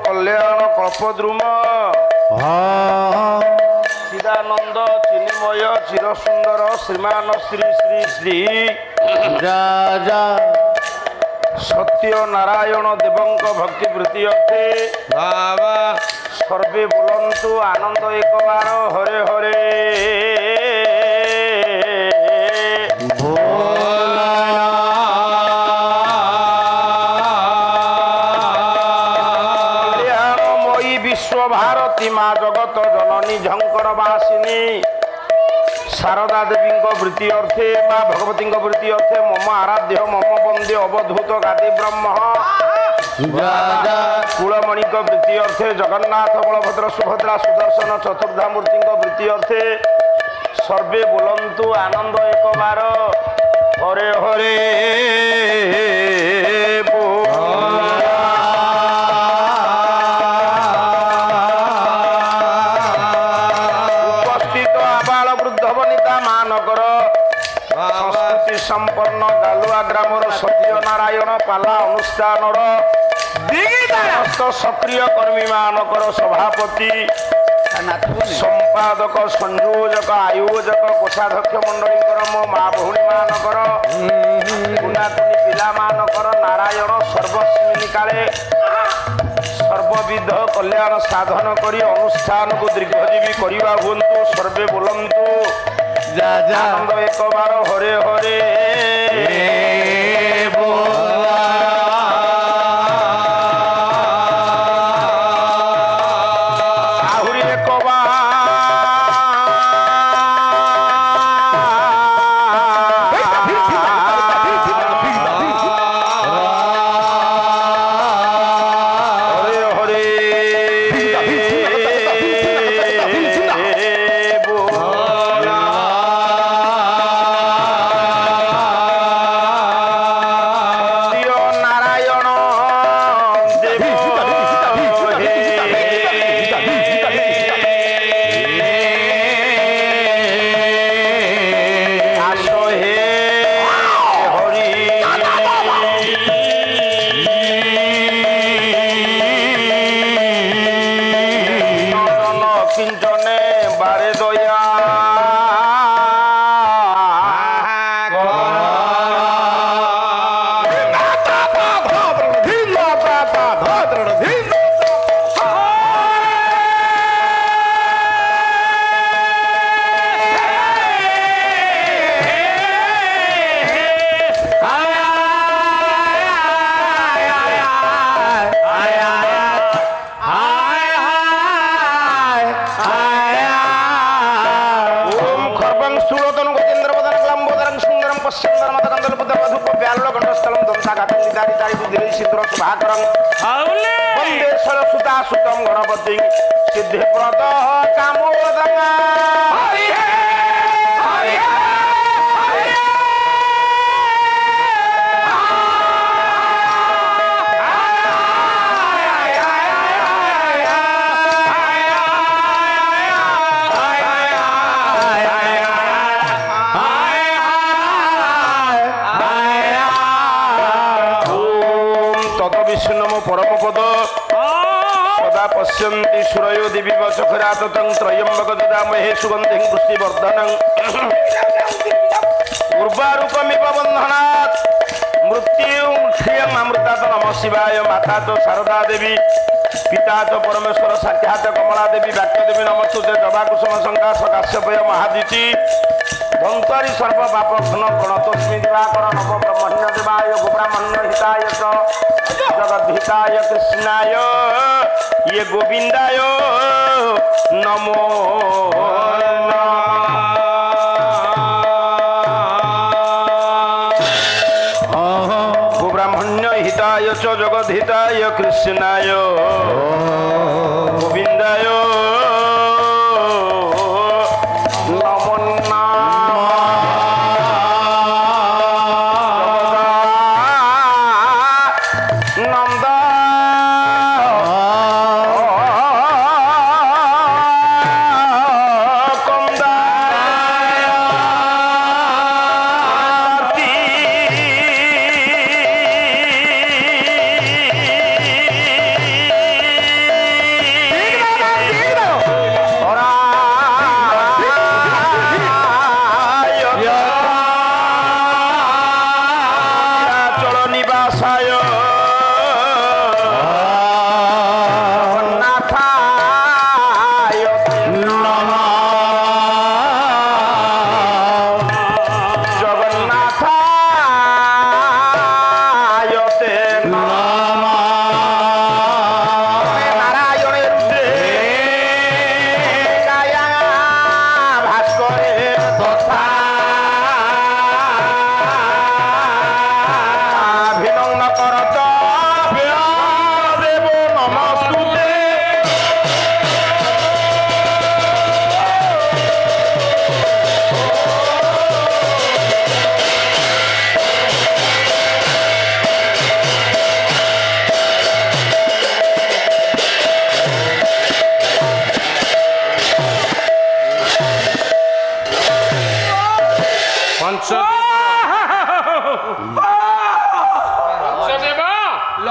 कल्याण कल्पद्रुम चिदानंद चिन्मय चिरसुंदर श्रीमान श्री श्री श्री राजा सत्य नारायण देवंक भक्ति वृत्ति अर्थे बाबा सर्वे बोलंतु आनंद एक बार हरे हरे कल्याणमयी विश्व भारती माँ जगत जननी झंकर वासिनी शारदा देवी वृत्ति अर्थे माँ भगवती वृत्ति अर्थे मम आराध्य मम वंदे अवधूत गादी ब्रह्म कुलमणि वृत्ति अर्थे जगन्नाथ बलभद्र सुभद्रा सुदर्शन चतुर्धा मूर्ति वृत्ति अर्थे सर्वे बोलंतु आनंद एक बार हरे हरे उपस्थित आबाल वृद्ध वनिता मानकर संस्कृति संपन्न गालुआ ग्रामर सत्यनारायण पाला अनुष्ठान समस्त सक्रिय कर्मी मानकर सभापति संपादक संयोजक आयोजक कोषाध्यक्ष मंडली मो माँ भौणी मानकर कुनाकुनी पिला मानकर नारायण सर्वस्मिनी काले सर्वविध कल्याण साधन करी अनुष्ठान को दीर्घजीवी करवा हुंतु सर्वे बोलंतु आनंद एक बार हरे हरे गणपति सिद्धिप्रद कामोदंगा पश्यन्ति सुरयो दिवि वचखरात तं त्रयंबक ददामहे सुगन्धिं पुष्टिवर्धनं उर्वारुकमिव बन्धनात् मृत्युं क्षयम् अमृतात् नमः शिवाय माता तो शारदा देवी पिता तो परमेश्वर साक्षात् कमला देवी वाक्य देवी नमस्तुते दवाकुसुम शंका सकाश्यपय महादिति धंतारी सर्व पाप घन गणतोस्मि दिवाकर नव ब्रह्मण्य देवाय गोब्राह्मण्य हिताय च जगद्धिताय कृष्णाय ये गोविंदाय नमो गोब्राह्मण्य हिताय च जगद्धिताय कृष्णाय गोविंदाय नमो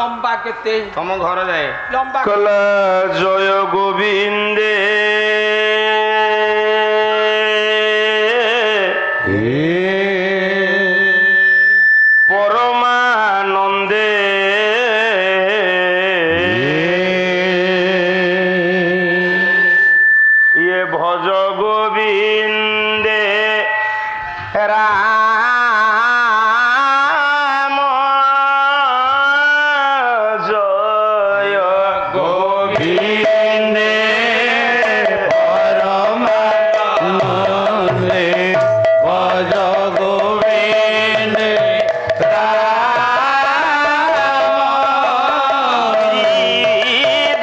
লম্বা কেতে ତମ ଘର ଯାଏ লম্বা কলা জয় গোবিন্দে পরমানন্দে ইয়ে ভজ গোবিন্দে রাম জয় গোবিন্দে পরমানন্দে ভজ গোবিন্দে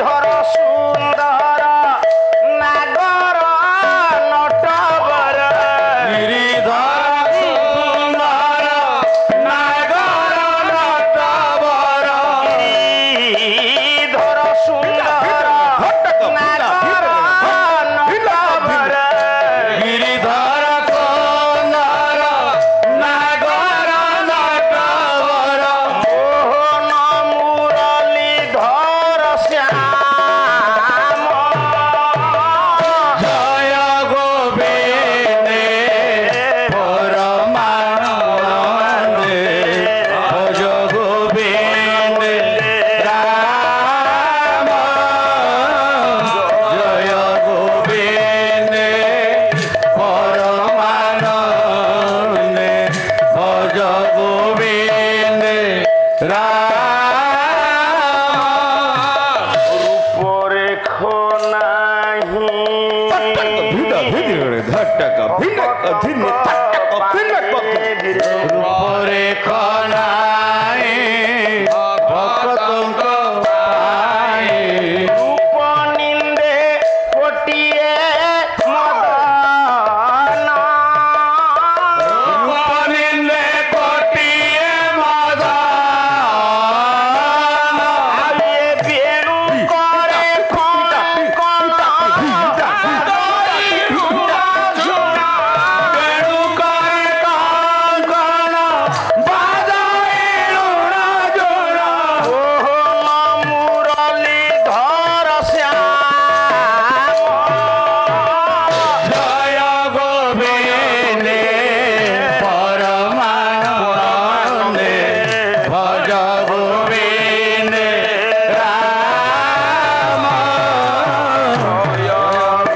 ধর সুন্দর নাগর নটবর গিরিধর সুন্দর নাগর নটবর ধর সুন্দর নাগর নটবর গিরিধর সুন্দর নাগর নটবর মোহন মুরলী ধর শ্যাম জয় গোবিন্দে পরমানন্দে ভজ গোবিন্দে রাম জয় গোবিন্দে পরমানন্দে ভজ গোবিন্দে রাম রূপরেখ নাহি রূপরে খনাই ভক্তঙ্ক পাই রূপ নিন্দে কোটিয়ে মদন রূপনিন্দে কোটিয়ে মদন আয়ে বেণু করে কঙ্কণ বেণু করে কঙ্কণ বাজাই লুনা জোড়া মোহন মুরলী ধর শ্যাম জয় গোবিন্দে পরমানন্দে ভজ গোবিন্দে রাম জয়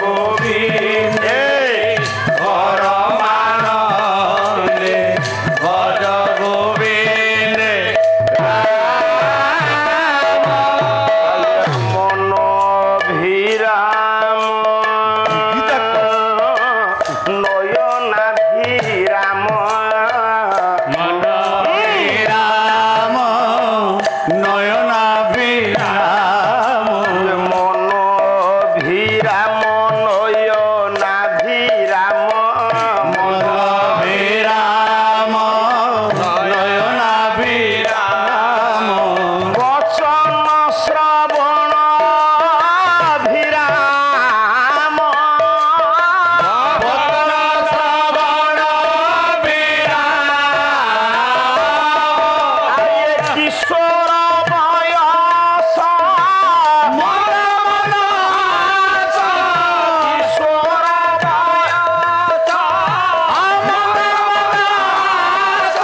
গোবিন্দে পরমানন্দে ভজ গোবিন্দে রাম মন ভিরাম নয়নাভিরাম মন রাম নয়নাভিরাম মন ভিরাম নয়নাভিরাম মন বিরাম নয়নাভিরাম বচন শ্রবণ ভিরাম বচন শ্রবণ বিরাম আয়ে কিশোর বয়স মন মন আস কিশোর বয়স মন মন আস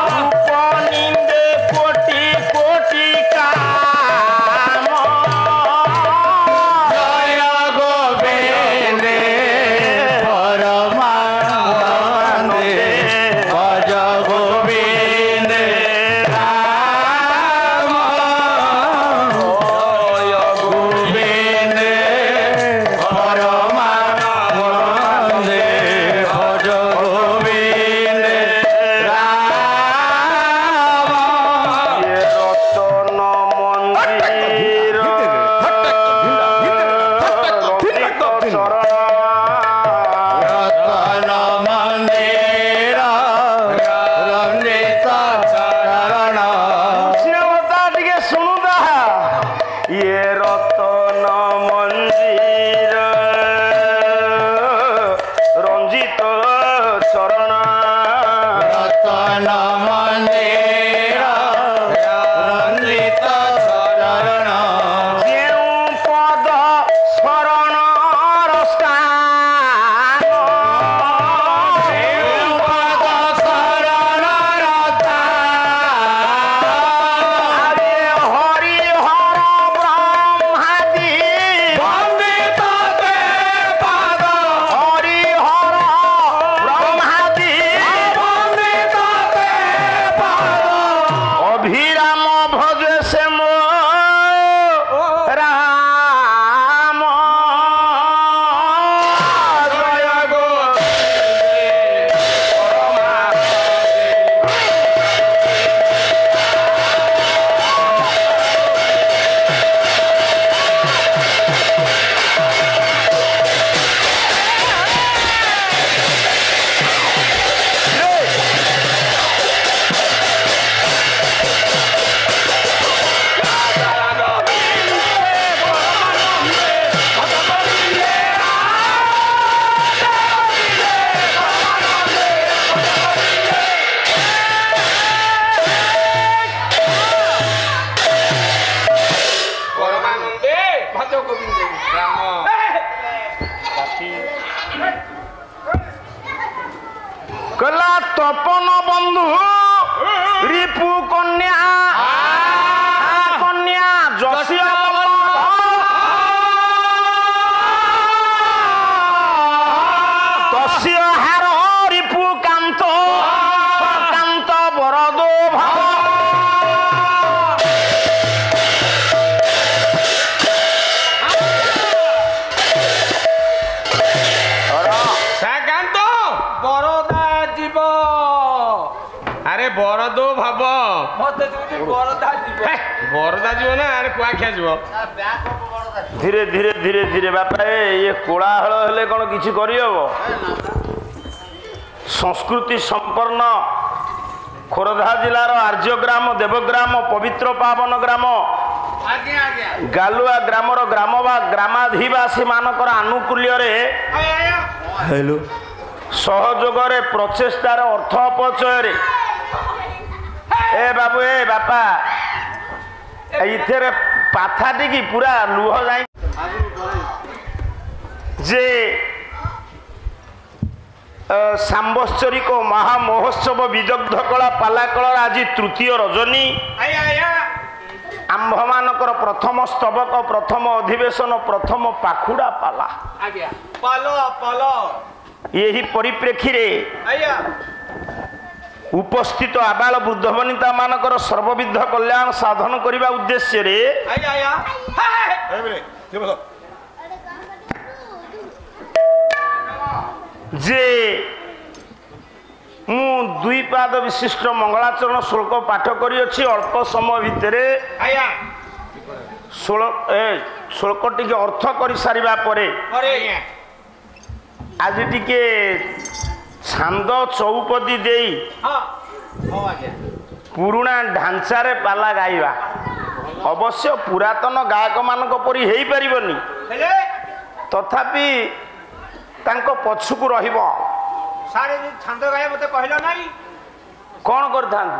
রূপ নিন্দে কোটি কোটি কাম জয় গোবিন্দে পরমানন্দে ভজ গোবিন্দে রাম জয় গোবিন্দে পরমানন্দে ভজ গোবিন্দে রাম এ রতন মন্দির রতিক চরণ রতন মন্দির রঞ্জিত চରଣ স্নেহতা টিকে শুণুতা ইয়ে রতন মন্দির রঞ্জিত চরণ রতন মন্দির রঞ্জিত ତପନ ବନ୍ଧୁ ରିପୁ କନ୍ୟା କନ୍ୟା ଯଶୀ ତସ୍ୟ ହାର ରିପୁ କାନ୍ତ କାନ୍ତ ବରଦୋ ଭାବ ବରଦ ଭାବ ବରଦା ଯିବ ନା ଆରେ କୁଆଖିଆ ଯିବ ଧୀରେ ଧୀରେ ଧୀରେ ଧୀରେ ବାପା ଇଏ କୋଳାହଳ ହେଲେ କଣ କିଛି କରିହବ ସଂସ୍କୃତି ସମ୍ପନ୍ନ ଖୋର୍ଦ୍ଧା ଜିଲ୍ଲାର ଆର୍ଯ୍ୟଗ୍ରାମ ଦେବଗ୍ରାମ ପବିତ୍ର ପାବନ ଗ୍ରାମ ଗାଲୁଆ ଗ୍ରାମର ଗ୍ରାମାଧିବାସୀ ମାନଙ୍କର ଆନୁକୂଲ୍ୟରେ ସହଯୋଗରେ ପ୍ରଚେଷ୍ଟାର ଅର୍ଥ ଅପଚୟରେ ଏ ବାବୁ ଏ ବାପା ଏଥିରେ ପାଥା ଟିକି ପୁରା ଲୁହ ଯାଇ ଯେ ସାମ୍ବତ୍ସରିକ ମହାମହୋତ୍ସବ ବିଦଗ୍ଧ କଳା ପାଲା କଳାର ଆଜି ତୃତୀୟ ରଜନୀ ଆମ୍ଭମାନଙ୍କର ପ୍ରଥମ ସ୍ତବକ ପ୍ରଥମ ଅଧିବେଶନ ପ୍ରଥମ ପାଖୁଡ଼ା ପାଲା ଏହି ପରିପ୍ରେକ୍ଷୀରେ ଉପସ୍ଥିତ ଆବାଳ ବୃଦ୍ଧ ବନିତା ମାନଙ୍କର ସର୍ବବିଧ କଲ୍ୟାଣ ସାଧନ କରିବା ଉଦ୍ଦେଶ୍ୟରେ ଯେ ମୁଁ ଦୁଇ ପାଦ ବିଶିଷ୍ଟ ମଙ୍ଗଳାଚରଣ ଶ୍ଲୋକ ପାଠ କରିଅଛି ଅଳ୍ପ ସମୟ ଭିତରେ ଶ୍ଲୋକ ଟିକେ ଅର୍ଥ କରିସାରିବା ପରେ ଆଜି ଟିକେ ଛାନ୍ଦ ଚୌପଦୀ ଦେଇ ପୁରୁଣା ଢାଞ୍ଚାରେ ପାଲା ଗାଇବା ଅବଶ୍ୟ ପୁରାତନ ଗାୟକ ମାନଙ୍କ ପରି ହେଇପାରିବନି ତଥାପି ତାଙ୍କ ପଛକୁ ରହିବ ଛାନ୍ଦ ଗାଏ ମତେ କହିଲ ନାହିଁ କଣ କରିଥାନ୍ତି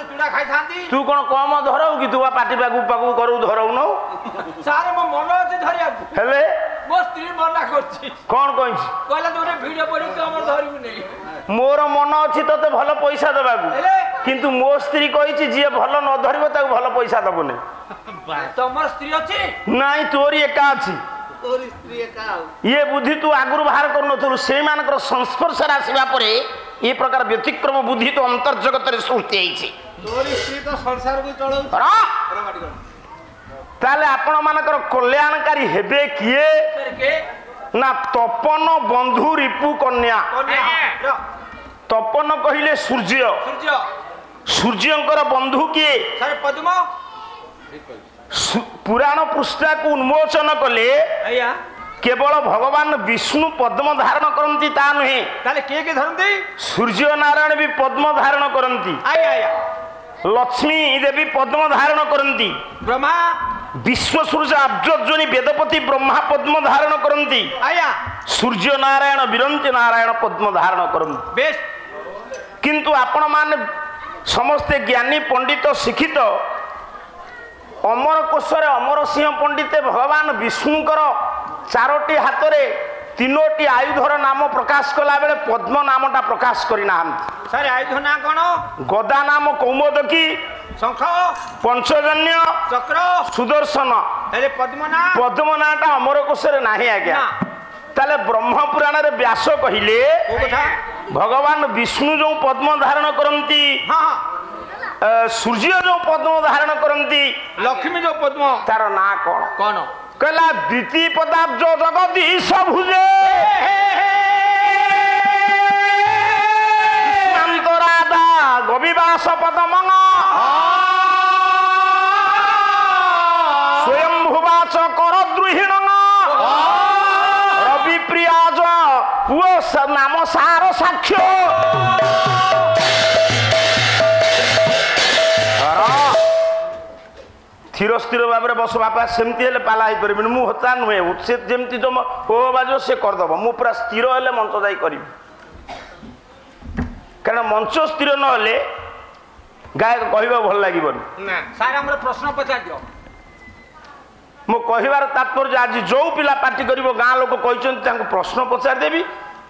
ଚୁଡ଼ା ଖାଇଥାନ୍ତି ତୁ କଣ କମ ଧରଉ କି ତୁ ପାଟି ପାଖକୁ କରୁ ଧରଉନୁ ସାର୍ ମୋ ମନ ଅଛି ଧରିବାକୁ ହେଲେ ମୋ ସ୍ତ୍ରୀ ମନା କରୁଛି କଣ କହିଛି କହିଲା ତୁ ଗୋଟେ ଭିଡିଓ ପଡିବୁ ତୁ ଆମର ଧରିବୁ ନେଇ ମୋର ମନ ଅଛି ତତେ ଭଲ ପଇସା ଦେବାକୁ କିନ୍ତୁ ମୋ ସ୍ତ୍ରୀ କହିଛି ଯିଏ ଭଲ ନ ଧରିବ ତାକୁ ଭଲ ପଇସା ଦବୁନି ତମର ସ୍ତ୍ରୀ ଅଛି ନାଇଁ ତୋରି ଏକା ଅଛି ଇଏ ବୁଦ୍ଧି ତୁ ଆଗରୁ ବାହାର କରୁନଥିଲୁ ସେଇମାନଙ୍କର ସଂସ୍ପର୍ଶରେ ଆସିବା ପରେ ଏ ପ୍ରକାର ବ୍ୟତିକ୍ରମ ବୁଦ୍ଧି ତ ଅନ୍ତର୍ଜଗତରେ ସୃଷ୍ଟି ହେଇଛି ତାହେଲେ ଆପଣ ମାନଙ୍କର କଲ୍ୟାଣକାରୀ ହେବେ କିଏ ନା ତପନ ବନ୍ଧୁ ରିପୁ କନ୍ୟା ତପନ କହିଲେ ସୂର୍ଯ୍ୟ ସୂର୍ଯ୍ୟଙ୍କର ବନ୍ଧୁ କିଏ ପଦ୍ମ ପୁରାଣ ପୃଷ୍ଠାକୁ ଉନ୍ମୋଚନ କଲେ କେବଳ ଭଗବାନ ବିଷ୍ଣୁ ପଦ୍ମ ଧାରଣ କରନ୍ତି ତା ନୁହେଁ ତାହେଲେ କିଏ କିଏ ଧରନ୍ତି ସୂର୍ଯ୍ୟ ନାରାୟଣ ବି ପଦ୍ମ ଧାରଣ କରନ୍ତି ଲକ୍ଷ୍ମୀ ଦେବୀ ପଦ୍ମ ଧାରଣ କରନ୍ତି ବ୍ରହ୍ମା ବିଶ୍ୱ ସୂର୍ଯ୍ୟ ଆବ୍ଜୋନି ବେଦପତି ବ୍ରହ୍ମା ପଦ୍ମ ଧାରଣ କରନ୍ତି ସୂର୍ଯ୍ୟ ନାରାୟଣ ବିରଞ୍ଚି ନାରାୟଣ ପଦ୍ମ ଧାରଣ କରନ୍ତି ବେଶ କିନ୍ତୁ ଆପଣ ମାନେ ସମସ୍ତେ ଜ୍ଞାନୀ ପଣ୍ଡିତ ଶିକ୍ଷିତ ଅମର କୋଶରେ ଅମର ସିଂହ ପଣ୍ଡିତେ ଭଗବାନ ବିଷ୍ଣୁଙ୍କର ଚାରୋଟି ହାତରେ ତିନୋଟି ଆୟୁଧର ନାମ ପ୍ରକାଶ କଲା ବେଳେ ପଦ୍ମ ନାମଟା ପ୍ରକାଶ କରିନାହାନ୍ତି ସାର୍ ଆୟୁଧ ନାଁ କଣ ଗଦା ନାମ କୌମୋଦକୀ ଶଙ୍ଖ ପଞ୍ଚଜନ୍ୟ ଚକ୍ର ସୁଦର୍ଶନ ପଦ୍ମ ନାଁଟା ଅମର କୋଶରେ ନାହିଁ ଆଜ୍ଞା ତାହେଲେ ବ୍ରହ୍ମ ପୁରାଣରେ ବ୍ୟାସ କହିଲେ ଭଗବାନ ବିଷ୍ଣୁ ଯୋଉ ପଦ୍ମ ଧାରଣ କରନ୍ତି ସୂର୍ଯ୍ୟ ଯୋଉ ପଦ୍ମ ଧାରଣ କରନ୍ତି ଲକ୍ଷ୍ମୀ ଯୋଉ ପଦ୍ମ ତାର ନାଁ କଣ କଣ କହିଲା ଦ୍ୱିତୀୟ ପଦାବ୍ଜ ଜଗଦୀଶ ଭୁଜେ ରାଧା ଗବିବାସ ପଦମଙ୍ଗ ସ୍ୱୟଂଭୁବାଚ କର ଦ୍ରୁହିଣ ରବି ପ୍ରିୟାଜ ପୁଅ ନାମ ସାର ସାକ୍ଷ୍ୟ স্থির স্থির ভাবে বস বাপা সেমতি হলে পালা হইপারিবিনি মু হতা নুহে সে যেমতি তোম ও বাজো সে করদেব মু পুরা স্থির হলে মঞ্চ যাই করিবি কারণ মঞ্চ স্থির নহলে গায়ক কহিবা ভাল লাগিবনি না স্যার আমরা প্রশ্ন পচার দিও মো কহিবার তাৎপর্য আজ যে পিলা পার্টি করিব গাঁ লোক কইছন্তি তাଙ୍କୁ প্রশ্ন পচার দেবি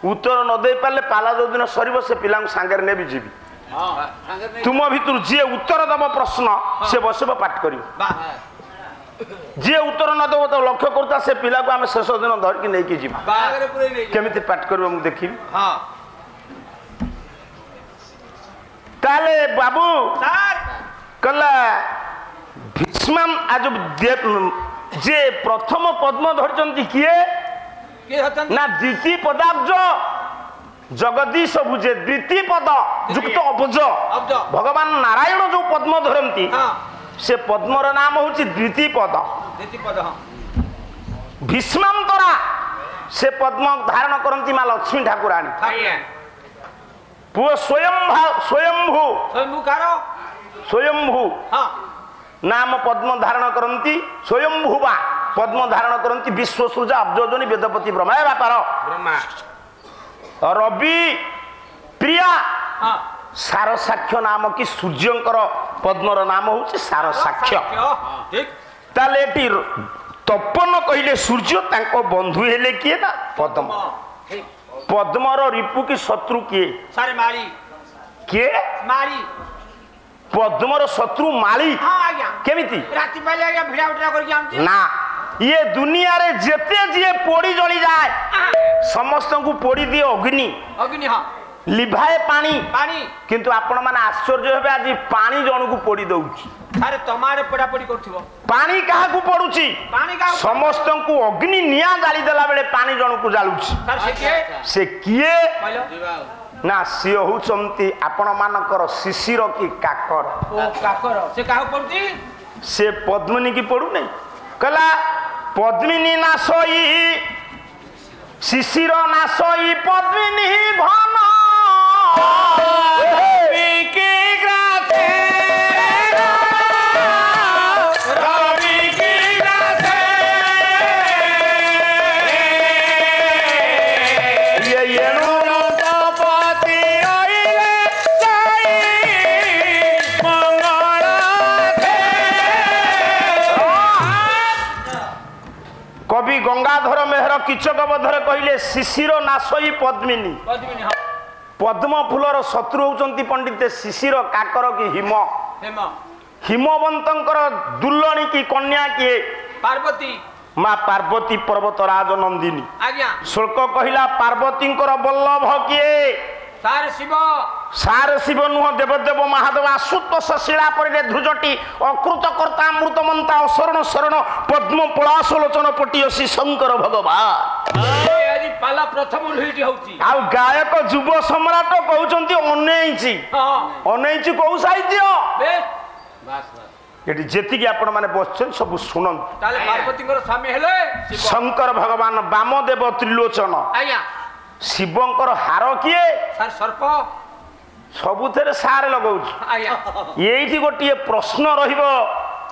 उत्तर न दे पारे पाला जो दिन सर से पिला सांगे नेबी जीवी तुम भितर जी उत्तर दब प्रश्न से बस पाठ कर जी उत्तर न दब तो लक्ष्य करता से पिला को आम शेष दिन धरिकी नहीं जी केमी पाठ कर देखी ताले बाबू कला भीष्म आज जे प्रथम पद्म धरती किए ना द्वितीय पदाब्ज जगदीश भुजे द्वितीय पद युक्त अब्ज भगवान नारायण जो पद्म धरती से पद्मर नाम हूँ द्वितीय पद भीष्मांतरा से पद्म धारण करती माँ लक्ष्मी ठाकुराणी पुओ स्वयंभू नाम पद्म धारण करती स्वयंभुवा पद्म धारण करती विश्व सृजा अब्जोजनी वेदपति ब्रह्मा व्यापार रवि प्रिया सारसाक्ष्य नाम की सूर्यंकर पद्मर नाम हूँ सारसाक्ष्य ताले तपन कहले सूर्य तांको बंधु हेले किए ना पद्म पद्मर रिपु की शत्रु किए किए पद्मर शत्रु माली केमिति ना ये दुनिया रे जेते जे पोड़ी जली जाए समस्त को पोड़ी दिए अग्नि लिभाए पानी किंतु आपण माने आश्चर्य हेबे आज पानी जण को पोड़ी दउची अरे तमारे पोड़ा पोड़ी करथिबो पानी काहा को पडुची समस्त को अग्नि निया जाली देला बेले पानी जण को जालुची से किए ना सी होचंती आपण मानकर शिशिर की काकर से काहा पडुची से पद्मिनी की पडु नहीं कला पद्मिनी ना सोई शिशिर ना सोई पद्मिनी भन कवि गंगाधर मेहर किचक बधरे कहले शिशिर नाशई पद्मिनी पद्म फूलर शत्रु होचंती पंडित शिशिर काकर की हिम हिमवंतर दुल्लणी की कन्या किए पार्वती माँ पार्वती पर्वतराज नंदिनी शुल्क कहला पार्वती बल्लभ किए सार शिव नुह देवदेव महादेव आशुतोष शिला पर ध्रुजटी अकृत कर्ता अमृतमंता अशरण शरण पद्म पलासलोचन पटियसी शंकर भगवान पाला प्रथम आ गायक युव सम्राट कहते अनैची अनैची कौ साहित्य ये जी आपण मैंने बस सब शुण पार्वती स्वामी शंकर भगवान वामदेव त्रिलोचन शिवंकर हार किए सर्प सबुथे सारे लगौ ये गोटे प्रश्न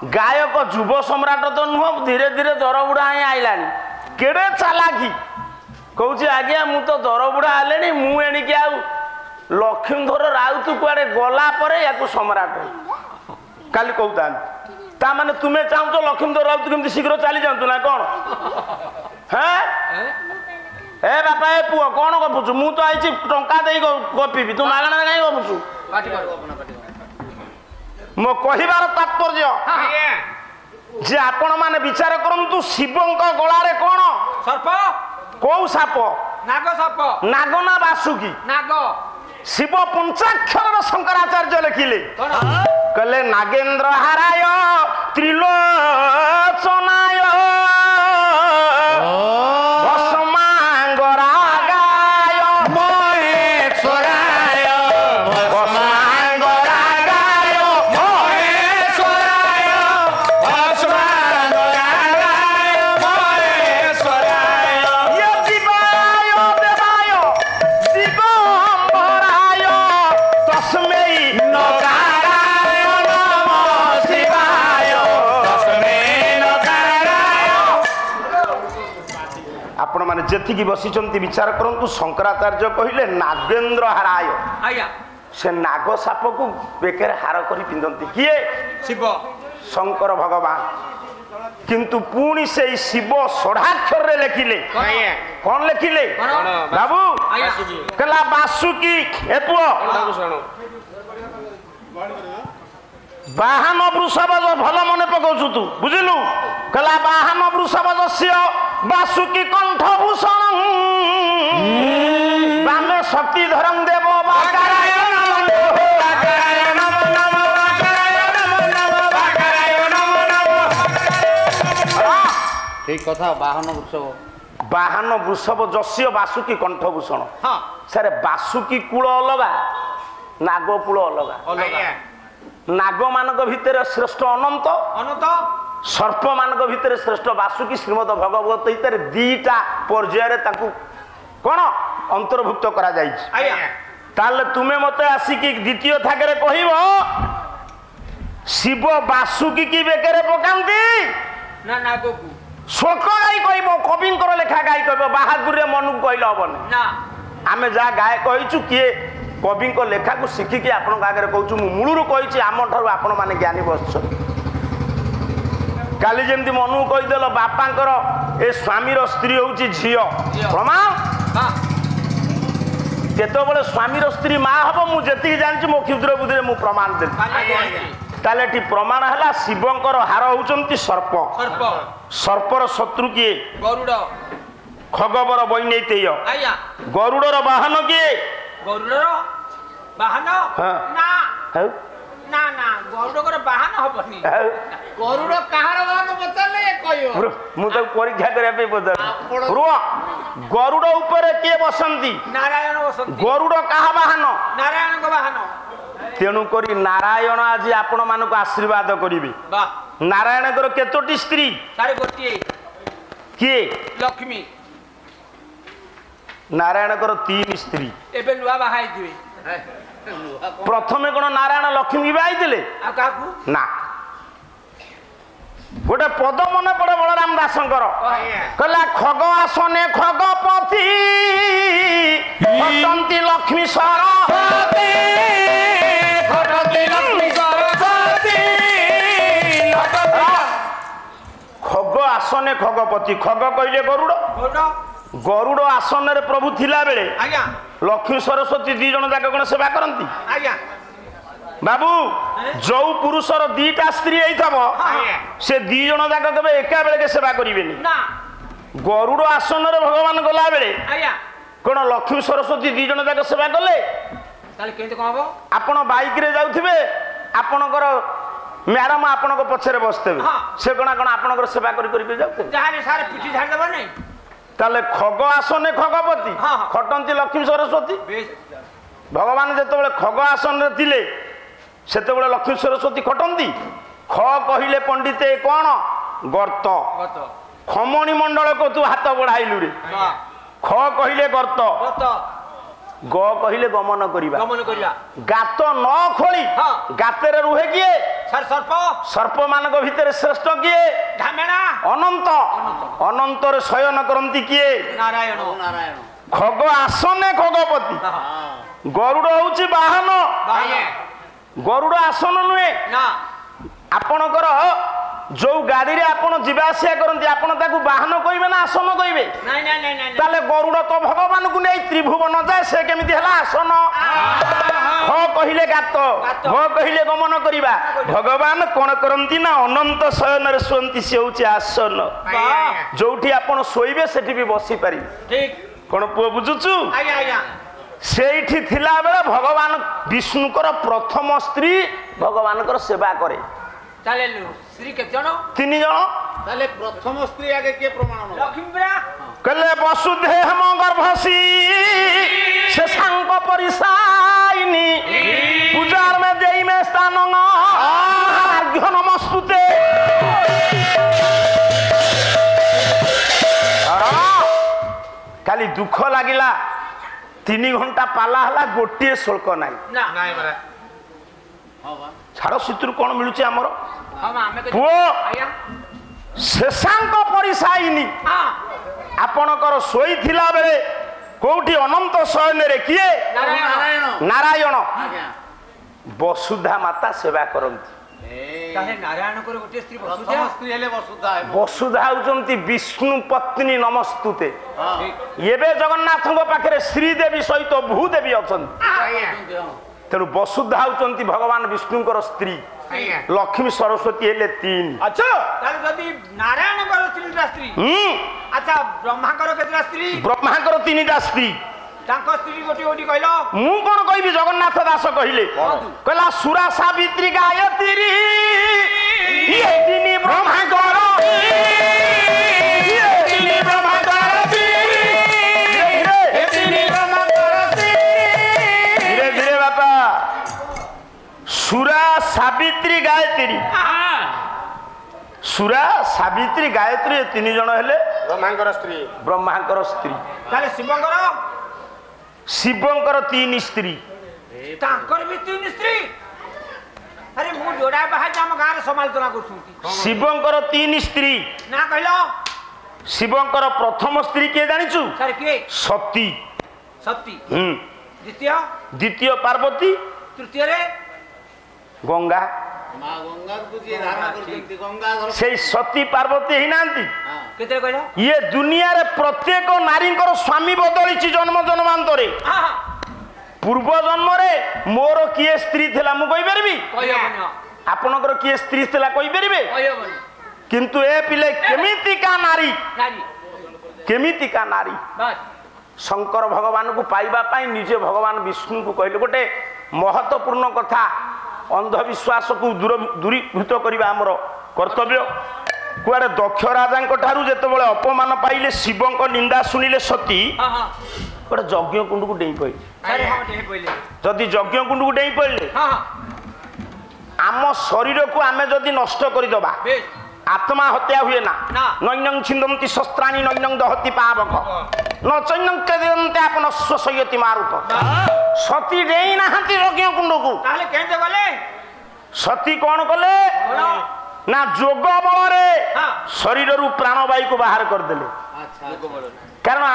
गायक युव सम्राट तो नुह धीरे धीरे दर बुढ़ा ही आईलानी केड़े चालाकी कहूँ आज्ञा मु तो दर बुढ़ा हेले मुझे आ लक्ष्मीधर राउत कुआडे गला या सम्राट काली कहता ता माने तुम्हें चाहूँ लक्ष्मीधर राउत केमती शीघ्र चली जातु ना कौन हाँ ए बापा ए पुओ कौन गपुचु मु तो आई टंका दे गपीबी तू मागणा कहीं गपुचु मो कहिबार तात्पर्य जे आपण माने विचार करंतु शिवंक गलारे कौन सर्प कौ साप नाग साप नाग ना बासुकी नाग शिव पंचाक्षर शंकराचार्य लिखिले कहले नागेंद्र हाराय त्रिलोचनाय जेतिकी बसिचंती विचार करंतु शंकराचार्य कहिले नागेंद्र हाराय से नाग साप को बेकर हार करी पिंधंती किए शिव शंकर भगवान କିନ୍ତୁ ପୁଣି ସେଇ ଶିବ ଷଢ଼ାକ୍ଷରରେ ଲେଖିଲେ ଆଜ୍ଞା କଣ ଲେଖିଲେ ବାବୁ ଆଜ୍ଞା କହିଲା ବାସୁକି ଏ ପୁଅ ଶୁଣ ବାହନ ବୃଷଭ ଭଲ ମନେ ପକାଉଛୁ ତୁ ବୁଝିଲୁ କହିଲା ବାହନ ବୃଷଭ ଯସ୍ୟ ବାସୁକି କଣ୍ଠ ଭୂଷଣ ବାମେ ଶକ୍ତି ଧରଂ ଦେବ ବାକାରାୟ ନମଃ ବାକାରାୟ ନମଃ ନମଃ ବାକାରାୟ ନମଃ ନମଃ ବାକାରାୟ ନମଃ ନମଃ। ঠিক কথা বাহন উৎসব ବାହନ ବୃଷଭ ଯସ୍ୟ ବାସୁକି କଣ୍ଠ ଭୂଷଣ ହଁ ସାରେ ବାସୁକି କୂଳ ଅଲଗା ନାଗ କୂଳ ଅଲଗା ଆଜ୍ଞା ନାଗମାନଙ୍କ ଭିତରେ ଶ୍ରେଷ୍ଠ ଅନନ୍ତ ଅନନ୍ତ ସର୍ପମାନଙ୍କ ଭିତରେ ଶ୍ରେଷ୍ଠ ବାସୁକି ଶ୍ରୀମଦ ଭଗବତ ଗୀତାରେ ଦିଟା ପର୍ଯ୍ୟାୟରେ ତାଙ୍କୁ କଣ ଅନ୍ତର୍ଭୁକ୍ତ କରାଯାଇଛି ଆଜ୍ଞା ତାହେଲେ ତୁମେ ମତେ ଆସିକି ଦ୍ୱିତୀୟ ଥାକରେ କହିବ ଶିବ ବାସୁକି କି ବେକରେ ପକାନ୍ତି ନା ନାଗକୁ ଶୋକ ଗାଇ କହିବ କବିଙ୍କର ଲେଖା ଗାଇ କହିବ ବାହାଦୁରରେ ମନକୁ କହିଲେ ହବନି ନା ଆମେ ଯାହା ଗାଏ କହିଛୁ କିଏ କବିଙ୍କ ଲେଖାକୁ ଶିଖିକି ଆପଣଙ୍କ ଆଗରେ କହୁଛୁ ମୁଁ ମୂଳରୁ କହିଛି ଆମଠାରୁ ଆପଣମାନେ ଜ୍ଞାନୀ ବସିଛନ୍ତି କାଲି ଯେମିତି ମନକୁ କହିଦେଲ ବାପାଙ୍କର ଏ ସ୍ୱାମୀର ସ୍ତ୍ରୀ ହେଉଛି ଝିଅ ପ୍ରମାଣ ହଁ କେତେବେଳେ ସ୍ୱାମୀର ସ୍ତ୍ରୀ ମା ହବ ମୁଁ ଯେତିକି ଜାଣିଛି ମୋ କ୍ଷୁଦ୍ର ବୁଦ୍ଧିରେ ମୁଁ ପ୍ରମାଣ ଦେବି ତାହେଲେ ଏଠି ପ୍ରମାଣ ହେଲା ଶିବଙ୍କର ହାର ହେଉଛନ୍ତି ସର୍ପ ସର୍ପ ସର୍ପର ଶତ୍ରୁ କିଏ ଗରୁଡ଼ ଖଗବର ବୈନୈତେୟ ଆଜ୍ଞା ଗରୁଡ଼ର ବାହନ କିଏ ଗରୁଡ଼ର ବାହନ ହଁ। ନା ହେଉ, ନା ନା ଗରୁଡ଼ଙ୍କର ବାହନ ହବନି ହେଉ। ଗରୁଡ଼ କାହାର ବାହନ ପଚାରିଲେ କହିବ ରୁହ, ମୁଁ ତାକୁ ପରୀକ୍ଷା କରିବା ପାଇଁ ପଚାରୁଛି ରୁହ ଗରୁଡ଼ ଉପରେ କିଏ ବସନ୍ତି ନାରାୟଣ ବସନ୍ତି ଗରୁଡ଼ କାହା ବାହନ ନାରାୟଣଙ୍କ ବାହନ ତେଣୁକରି ନାରାୟଣ ଆଜି ଆପଣମାନଙ୍କୁ ଆଶୀର୍ବାଦ କରିବେ ବାହ ନାରାୟଣଙ୍କର କେତୋଟି ସ୍ତ୍ରୀ ତାର ଗୋଟିଏ କିଏ ଲକ୍ଷ୍ମୀ ନାରାୟଣଙ୍କର 3 ସ୍ତ୍ରୀ ଏବେ ନୂଆ ବାହା ହେଇଥିବେ ପ୍ରଥମେ କଣ ନାରାୟଣ ଲକ୍ଷ୍ମୀ ବିବାହ ହେଇଥିଲେ ଆଉ କାହାକୁ ନା ଗୋଟେ ପଦ ମନେ ପଡେ ବଳରାମ ଦାସଙ୍କର କହିଲା ଖଗ ଆସନେ ଖଗପତି ଖଟନ୍ତି ଲକ୍ଷ୍ମୀ ସରସ୍ୱତୀ ଖଟନ୍ତି ଲକ୍ଷ୍ମୀ ସରସ୍ୱତୀ ଖଗ ଆସନେ ଖଗପତି ଖଗ କହିଲେ ଗରୁଡ଼ ଗରୁଡ଼ ଗରୁଡ଼ ଆସନରେ ପ୍ରଭୁ ଥିଲା ବେଳେ ଆଜ୍ଞା ଲକ୍ଷ୍ମୀ ସରସ୍ୱତୀ 2 ଜଣ ଯାକ କଣ ସେବା କରନ୍ତି ଆଜ୍ଞା ବାବୁ ଯୋଉ ପୁରୁଷର 2ଟା ସ୍ତ୍ରୀ ହେଇଥିବ ସେ 2 ଜଣ ଯାକ କେବେ ଏକା ବେଳକେ ସେବା କରିବେନି ନା ଗରୁଡ଼ ଆସନରେ ଭଗବାନ ଗଲା ବେଳେ ଆଜ୍ଞା କଣ ଲକ୍ଷ୍ମୀ ସରସ୍ୱତୀ 2 ଜଣ ଯାକ ସେବା କଲେ ତାହେଲେ କେମିତି କଣ ହବ ଆପଣ ବାଇକରେ ଯାଉଥିବେ ଆପଣଙ୍କର ମ୍ୟାଡାମ ଆପଣଙ୍କ ପଛରେ ବସିଥିବେ ହଁ। ସେ କଣ ଆପଣଙ୍କର ସେବା କରି କରି ଯାଉଥିବେ ଯାହାହେଲେ ସାର ପିଠି ଝାଡ଼ିଦେବ ନାଇଁ ତାହେଲେ ଖଗ ଆସନେ ଖଗପତି ହଁ, ହଁ। ଖଟନ୍ତି ଲକ୍ଷ୍ମୀ ସରସ୍ୱତୀ ବେଶ ଭଗବାନ ଯେତେବେଳେ ଖଗ ଆସନରେ ଥିଲେ ସେତେବେଳେ ଲକ୍ଷ୍ମୀ ସରସ୍ୱତୀ ଖଟନ୍ତି ଖ କହିଲେ ପଣ୍ଡିତେ କଣ ଗର୍ତ୍ତ ଗତ ଖମଣି ମଣ୍ଡଳକୁ ତୁ ହାତ ବଢାଇଲୁ ରେ ବାହ ଖ କହିଲେ ଗର୍ତ୍ତ ଗତ ଗ କହିଲେ ଗମନ କରିବା ଗମନ କରିବା ଗାତ ନ ଖୋଳି ହଁ। ଗାତରେ ରୁହେ କିଏ ସାର ସର୍ପ ସର୍ପ ମାନଙ୍କ ଭିତରେ ଶ୍ରେଷ୍ଠ କିଏ ଢାମେଣା ଅନନ୍ତ ଅନନ୍ତରେ ଶୟନ କରନ୍ତି କିଏ ନାରାୟଣ ନାରାୟଣ ଖଗ ଆସନେ ଖଗପତି ଗରୁଡ଼ ହଉଛି ବାହନ ଆଜ୍ଞା ଗରୁଡ଼ ଆସନ ନୁହେଁ ନା ଆପଣଙ୍କର ଯୋଉ ଗାଡିରେ ଆପଣ ଯିବା ଆସିବା କରନ୍ତି ଆପଣ ତାକୁ ବାହନ କହିବେ ନା ଆସନ କହିବେ ନାଇଁ ନାଇଁ ନାଇଁ ନାଇଁ ତାହେଲେ ଗରୁଡ଼ ତ ଭଗବାନଙ୍କୁ ନେଇ ତ୍ରିଭୁବନ ଯାଏ ସେ କେମିତି ହେଲା ଆସନ ଖ କହିଲେ ଗାତ ଘ କହିଲେ ଗମନ କରିବା ଭଗବାନ କଣ କରନ୍ତି ନା ଅନନ୍ତ ଶୟନରେ ଶୁଅନ୍ତି ସେ ହଉଛି ଆସନ ଯୋଉଠି ଆପଣ ଶୋଇବେ ସେଠି ବି ବସି ପାରିବେ ଠିକ କଣ ପୁଅ ବୁଝୁଛୁ ଆଜ୍ଞା ଆଜ୍ଞା ସେଇଠି ଥିଲା ବେଳେ ଭଗବାନ ବିଷ୍ଣୁଙ୍କର ପ୍ରଥମ ସ୍ତ୍ରୀ ଭଗବାନଙ୍କର ସେବା କରେ ତାହେଲେ ସ୍ତ୍ରୀ କେତେ ଜଣ 3 ଜଣ তাহলে প্রথম স্ত্রী আগে কে প্রমাণ হলো ଲକ୍ଷ୍ମୀ ପ୍ରିୟା କହିଲେ ବସୁଦେହମ ଗର୍ଭସୀ ସେ ସାଙ୍ଗ ପରିସାଇନି ପୂଜାର ମେ ଦେଇ ମେ ସ୍ଥାନ ଆର୍ଘ୍ୟ ନମସ୍ତୁତେ କାଲି ଦୁଃଖ ଲାଗିଲା 3 ଘଣ୍ଟା ପାଲା ହେଲା ଗୋଟିଏ ଶୁଳ୍କ ନାହିଁ ନା ନାଇଁ ପରା হ্যাঁ বা ଛାଡ଼ ସେଥିରୁ କ'ଣ ମିଳୁଛି ଆମର ହଁ ମା, ଆମେ ପୁଅ ଆଜ୍ଞା ଶେଷାଙ୍କ ପରିସାଇନି ହଁ ଆପଣଙ୍କର ଶୋଇଥିଲା ବେଳେ କୋଉଠି ଅନନ୍ତ ଶୟନରେ କିଏ ନାରାୟଣ নারায়ণ ନାରାୟଣ আজ্ঞা ବସୁଧା ମାତା ସେବା କରନ୍ତି ଏ ତାହେଲେ ନାରାୟଣଙ୍କର ଗୋଟିଏ ସ୍ତ୍ରୀ ପ୍ରଥମ ବସୁଧା ସ୍ତ୍ରୀ ହେଲେ ବସୁଧା ହେବ। ବସୁଧା ହଉଛନ୍ତି ବିଷ୍ଣୁ ପତ୍ନୀ ନମସ୍ତୁତେ। ହଁ। ଏବେ ଜଗନ୍ନାଥଙ୍କ ପାଖରେ ଶ୍ରୀଦେବୀ ସହିତ ଭୂଦେବୀ ଅଛନ୍ତି। ତେଣୁ ବସୁଧା ହଉଛନ୍ତି ଭଗବାନ ବିଷ୍ଣୁଙ୍କର ସ୍ତ୍ରୀ। ଲକ୍ଷ୍ମୀ ସରସ୍ୱତୀ ହେଲେ 3। ଆଚ୍ଛା ତାହେଲେ ଯଦି ନାରାୟଣଙ୍କର 3ଟା ସ୍ତ୍ରୀ ଆଚ୍ଛା ବ୍ରହ୍ମାଙ୍କର କେତେଟା ସ୍ତ୍ରୀ? ବ୍ରହ୍ମାଙ୍କର 3ଟା ସ୍ତ୍ରୀ। ତାଙ୍କ ସ୍ତ୍ରୀ ଗୋଟି ଗୋଟି କହିଲ ମୁଁ କଣ କହିବି? ଜଗନ୍ନାଥ ଦାସ କହିଲେ କହିଲା ସୁରା ସାବିତ୍ରୀ ଗାୟତ୍ରୀ ଇଏ 3 ବ୍ରହ୍ମାଙ୍କର ଧୀରେ ଧୀରେ ବାପା ସୁରା ସାବିତ୍ରୀ ଗାୟତ୍ରୀ ସୁରା ସାବିତ୍ରୀ ଗାୟତ୍ରୀ 3 ଜଣ ହେଲେ ବ୍ରହ୍ମାଙ୍କର ସ୍ତ୍ରୀ। ବ୍ରହ୍ମାଙ୍କର ସ୍ତ୍ରୀ। ତାହେଲେ ଶିବଙ୍କର ଶିବଙ୍କର 3 ସ୍ତ୍ରୀ। ତାଙ୍କର ବି 3 ସ୍ତ୍ରୀ। ଆରେ ମୁଁ ଯୋଡା ବାହାରେ ଆମ ଗାଁରେ ସମାଲୋଚନା କରୁଛନ୍ତି। ଶିବଙ୍କର 3 ସ୍ତ୍ରୀ। ନା କହିଲ ଶିବଙ୍କର ପ୍ରଥମ ସ୍ତ୍ରୀ କିଏ ଜାଣିଛୁ? ସାର୍ କିଏ? ସତୀ। ସତୀ। ଦ୍ୱିତୀୟ ଦ୍ୱିତୀୟ ପାର୍ବତୀ। ତୃତୀୟରେ ଗଙ୍ଗା। ମା ଗଙ୍ଗାକୁ ଯିଏ ଧାରଣ କରିଛନ୍ତି ଗଙ୍ଗାଧର। ସେଇ ସତୀ ପାର୍ବତୀ ହେଇନାହାନ୍ତି? କେତେ କହିଲ? ଇଏ ଦୁନିଆରେ ପ୍ରତ୍ୟେକ ନାରୀଙ୍କର ସ୍ୱାମୀ ବଦଳିଛି ଜନ୍ମ ଜନ୍ମାନ୍ତରେ। ହଁ ହଁ ପୂର୍ବ ଜନ୍ମରେ ମୋର କିଏ ସ୍ତ୍ରୀ ଥିଲା ମୁଁ କହିପାରିବି? କହିହବନି। ଆପଣଙ୍କର କିଏ ସ୍ତ୍ରୀ ଥିଲା କହିପାରିବେ? କହିହବନି। କିନ୍ତୁ ଏ ପିଲେ କେମିତିକା ନାରୀ, ନାରୀ କେମିତିକା ନାରୀ। ବାସ୍ ଶଙ୍କର ଭଗବାନଙ୍କୁ ପାଇବା ପାଇଁ ନିଜେ ଭଗବାନ ବିଷ୍ଣୁଙ୍କୁ କହିଲେ। ଗୋଟେ ମହତ୍ୱପୂର୍ଣ୍ଣ କଥା, ଅନ୍ଧବିଶ୍ୱାସକୁ ଦୂରୀଭୂତ କରିବା ଆମର କର୍ତ୍ତବ୍ୟ। କୁଆଡ଼େ ଦକ୍ଷ ରାଜାଙ୍କ ଠାରୁ ଯେତେବେଳେ ଅପମାନ ପାଇଲେ, ଶିବଙ୍କ ନିନ୍ଦା ଶୁଣିଲେ ସତୀ ହଁ ହଁ ଗୋଟେ ଯଜ୍ଞ କୁଣ୍ଡକୁ ଡେଇଁ ପଡ଼ିଲେ। ସାର୍ ହଁ ଟିକେ ପଇଲେ ଯଦି ଯଜ୍ଞ କୁଣ୍ଡକୁ ଡେଇଁ ପଡ଼ିଲେ, ହଁ ହଁ ଆମ ଶରୀରକୁ ଆମେ ଯଦି ନଷ୍ଟ କରିଦେବା, ବେଶ ଆତ୍ମା ହତ୍ୟା ହୁଏ ନା। ନା। ନୈନଂ ଛିନ୍ଦନ୍ତି ଶସ୍ତ୍ରାଣୀ ନୈନଂ ଦହତି ପାବକ ନ ଚୈନଂ କେଦନ୍ତେ ଆପଣ ସ୍ୱସୟତି ମାରୁତ। ସତୀ ଡେଇଁ ନାହାନ୍ତି ଯଜ୍ଞ କୁଣ୍ଡକୁ। ତାହେଲେ କେମିତି ଗଲେ? ସତୀ କଣ କଲେ କଣ? ନା ଯୋଗ ବଳରେ ହଁ। ଶରୀରରୁ ପ୍ରାଣବାୟୁକୁ ବାହାର କରିଦେଲେ। ଆଚ୍ଛା କାରଣ